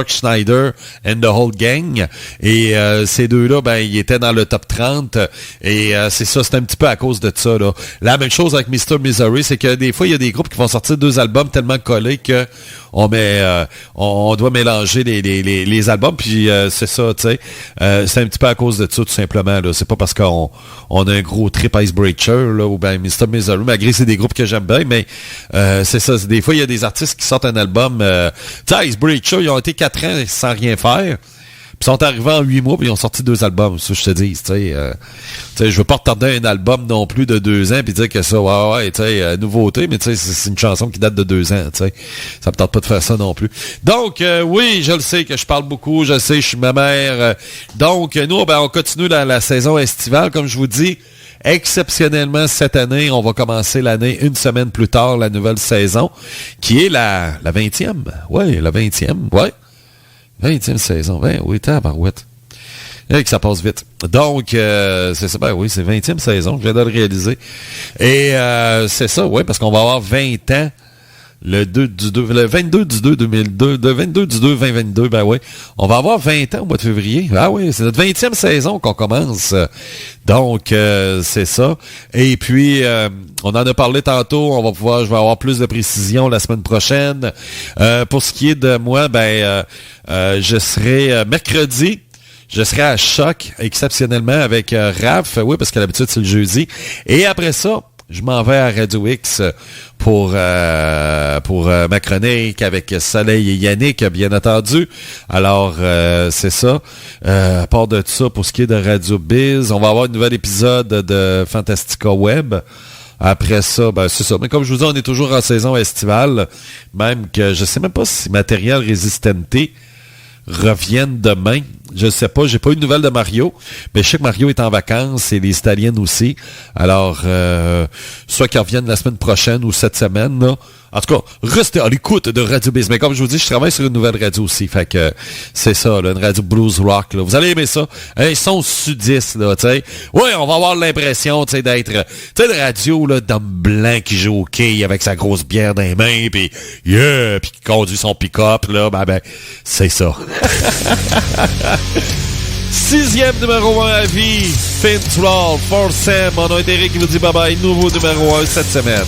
Schneider and the Whole Gang. Et ces deux-là, ils étaient dans le top 30. Et c'est ça, c'est un petit peu à cause de ça, là. La même chose avec Mr. Misery, c'est que des fois, il y a des groupes qui vont sortir 2 albums tellement collés que on doit mélanger les albums, puis c'est ça, tu sais. C'est un petit peu à cause de ça, tout simplement, là. C'est pas parce qu'on a un gros trip Icebreaker, là, ou Mr. Misery, malgré que c'est des groupes que j'aime bien, mais c'est ça. Des fois, il y a des artistes qui sortent un album. Tu sais, Icebreaker, ils ont été 4 ans sans rien faire. Puis sont arrivés en 8 mois, puis ils ont sorti 2 albums, ça je te dis, tu sais, je veux pas retarder un album non plus de 2 ans, puis dire que ça, ouais, tu sais, nouveauté, mais tu sais, c'est une chanson qui date de 2 ans, tu sais, ça me tente pas de faire ça non plus. Donc, oui, je le sais que je parle beaucoup, je sais, je suis ma mère, donc, nous, on continue la saison estivale, comme je vous dis. Exceptionnellement, cette année, on va commencer l'année une semaine plus tard, la nouvelle saison, qui est la 20e, ouais, la 20e, ouais. 20e saison. Oui, tabarouette. Et que ça passe vite. Donc, c'est ça. Oui, c'est 20e saison. Je viens de le réaliser. Et c'est ça, oui, parce qu'on va avoir 20 ans le 22 du 2 2002, le 22 du 2 2022, oui. On va avoir 20 ans au mois de février. Ah oui, c'est notre 20e saison qu'on commence. Donc, c'est ça. Et puis, on en a parlé tantôt. Je vais avoir plus de précision la semaine prochaine. Pour ce qui est de moi, je serai mercredi. Je serai à Choc, exceptionnellement, avec Raph. Oui, parce que d'habitude, c'est le jeudi. Et après ça, je m'en vais à Radio X pour ma chronique avec Soleil et Yannick, bien entendu. Alors, c'est ça. À part de ça, pour ce qui est de Radio Biz, on va avoir un nouvel épisode de Fantastica Web. Après ça, c'est ça. Mais comme je vous dis, on est toujours en saison estivale. Même que je sais même pas si Matériel Resistente reviennent demain. Je sais pas, j'ai pas eu de nouvelles de Mario, mais je sais que Mario est en vacances et les Italiens aussi. Alors, soit qu'ils reviennent la semaine prochaine ou cette semaine, là. En tout cas, restez à l'écoute de Radio Biz. Mais comme je vous dis, je travaille sur une nouvelle radio aussi. Fait que c'est ça, là, une radio blues rock. Là. Vous allez aimer ça. Un son sudiste, là, tu sais. Oui, on va avoir l'impression, tu sais, d'être, tu sais, de radio, là, d'homme blanc qui joue au quai avec sa grosse bière dans les mains, puis puis qui conduit son pick-up, là, c'est ça. 6e numéro 1 à vie, Fin Troll, For Sam, mon nom est Eric qui vous dit bye bye, nouveau numéro 1 cette semaine.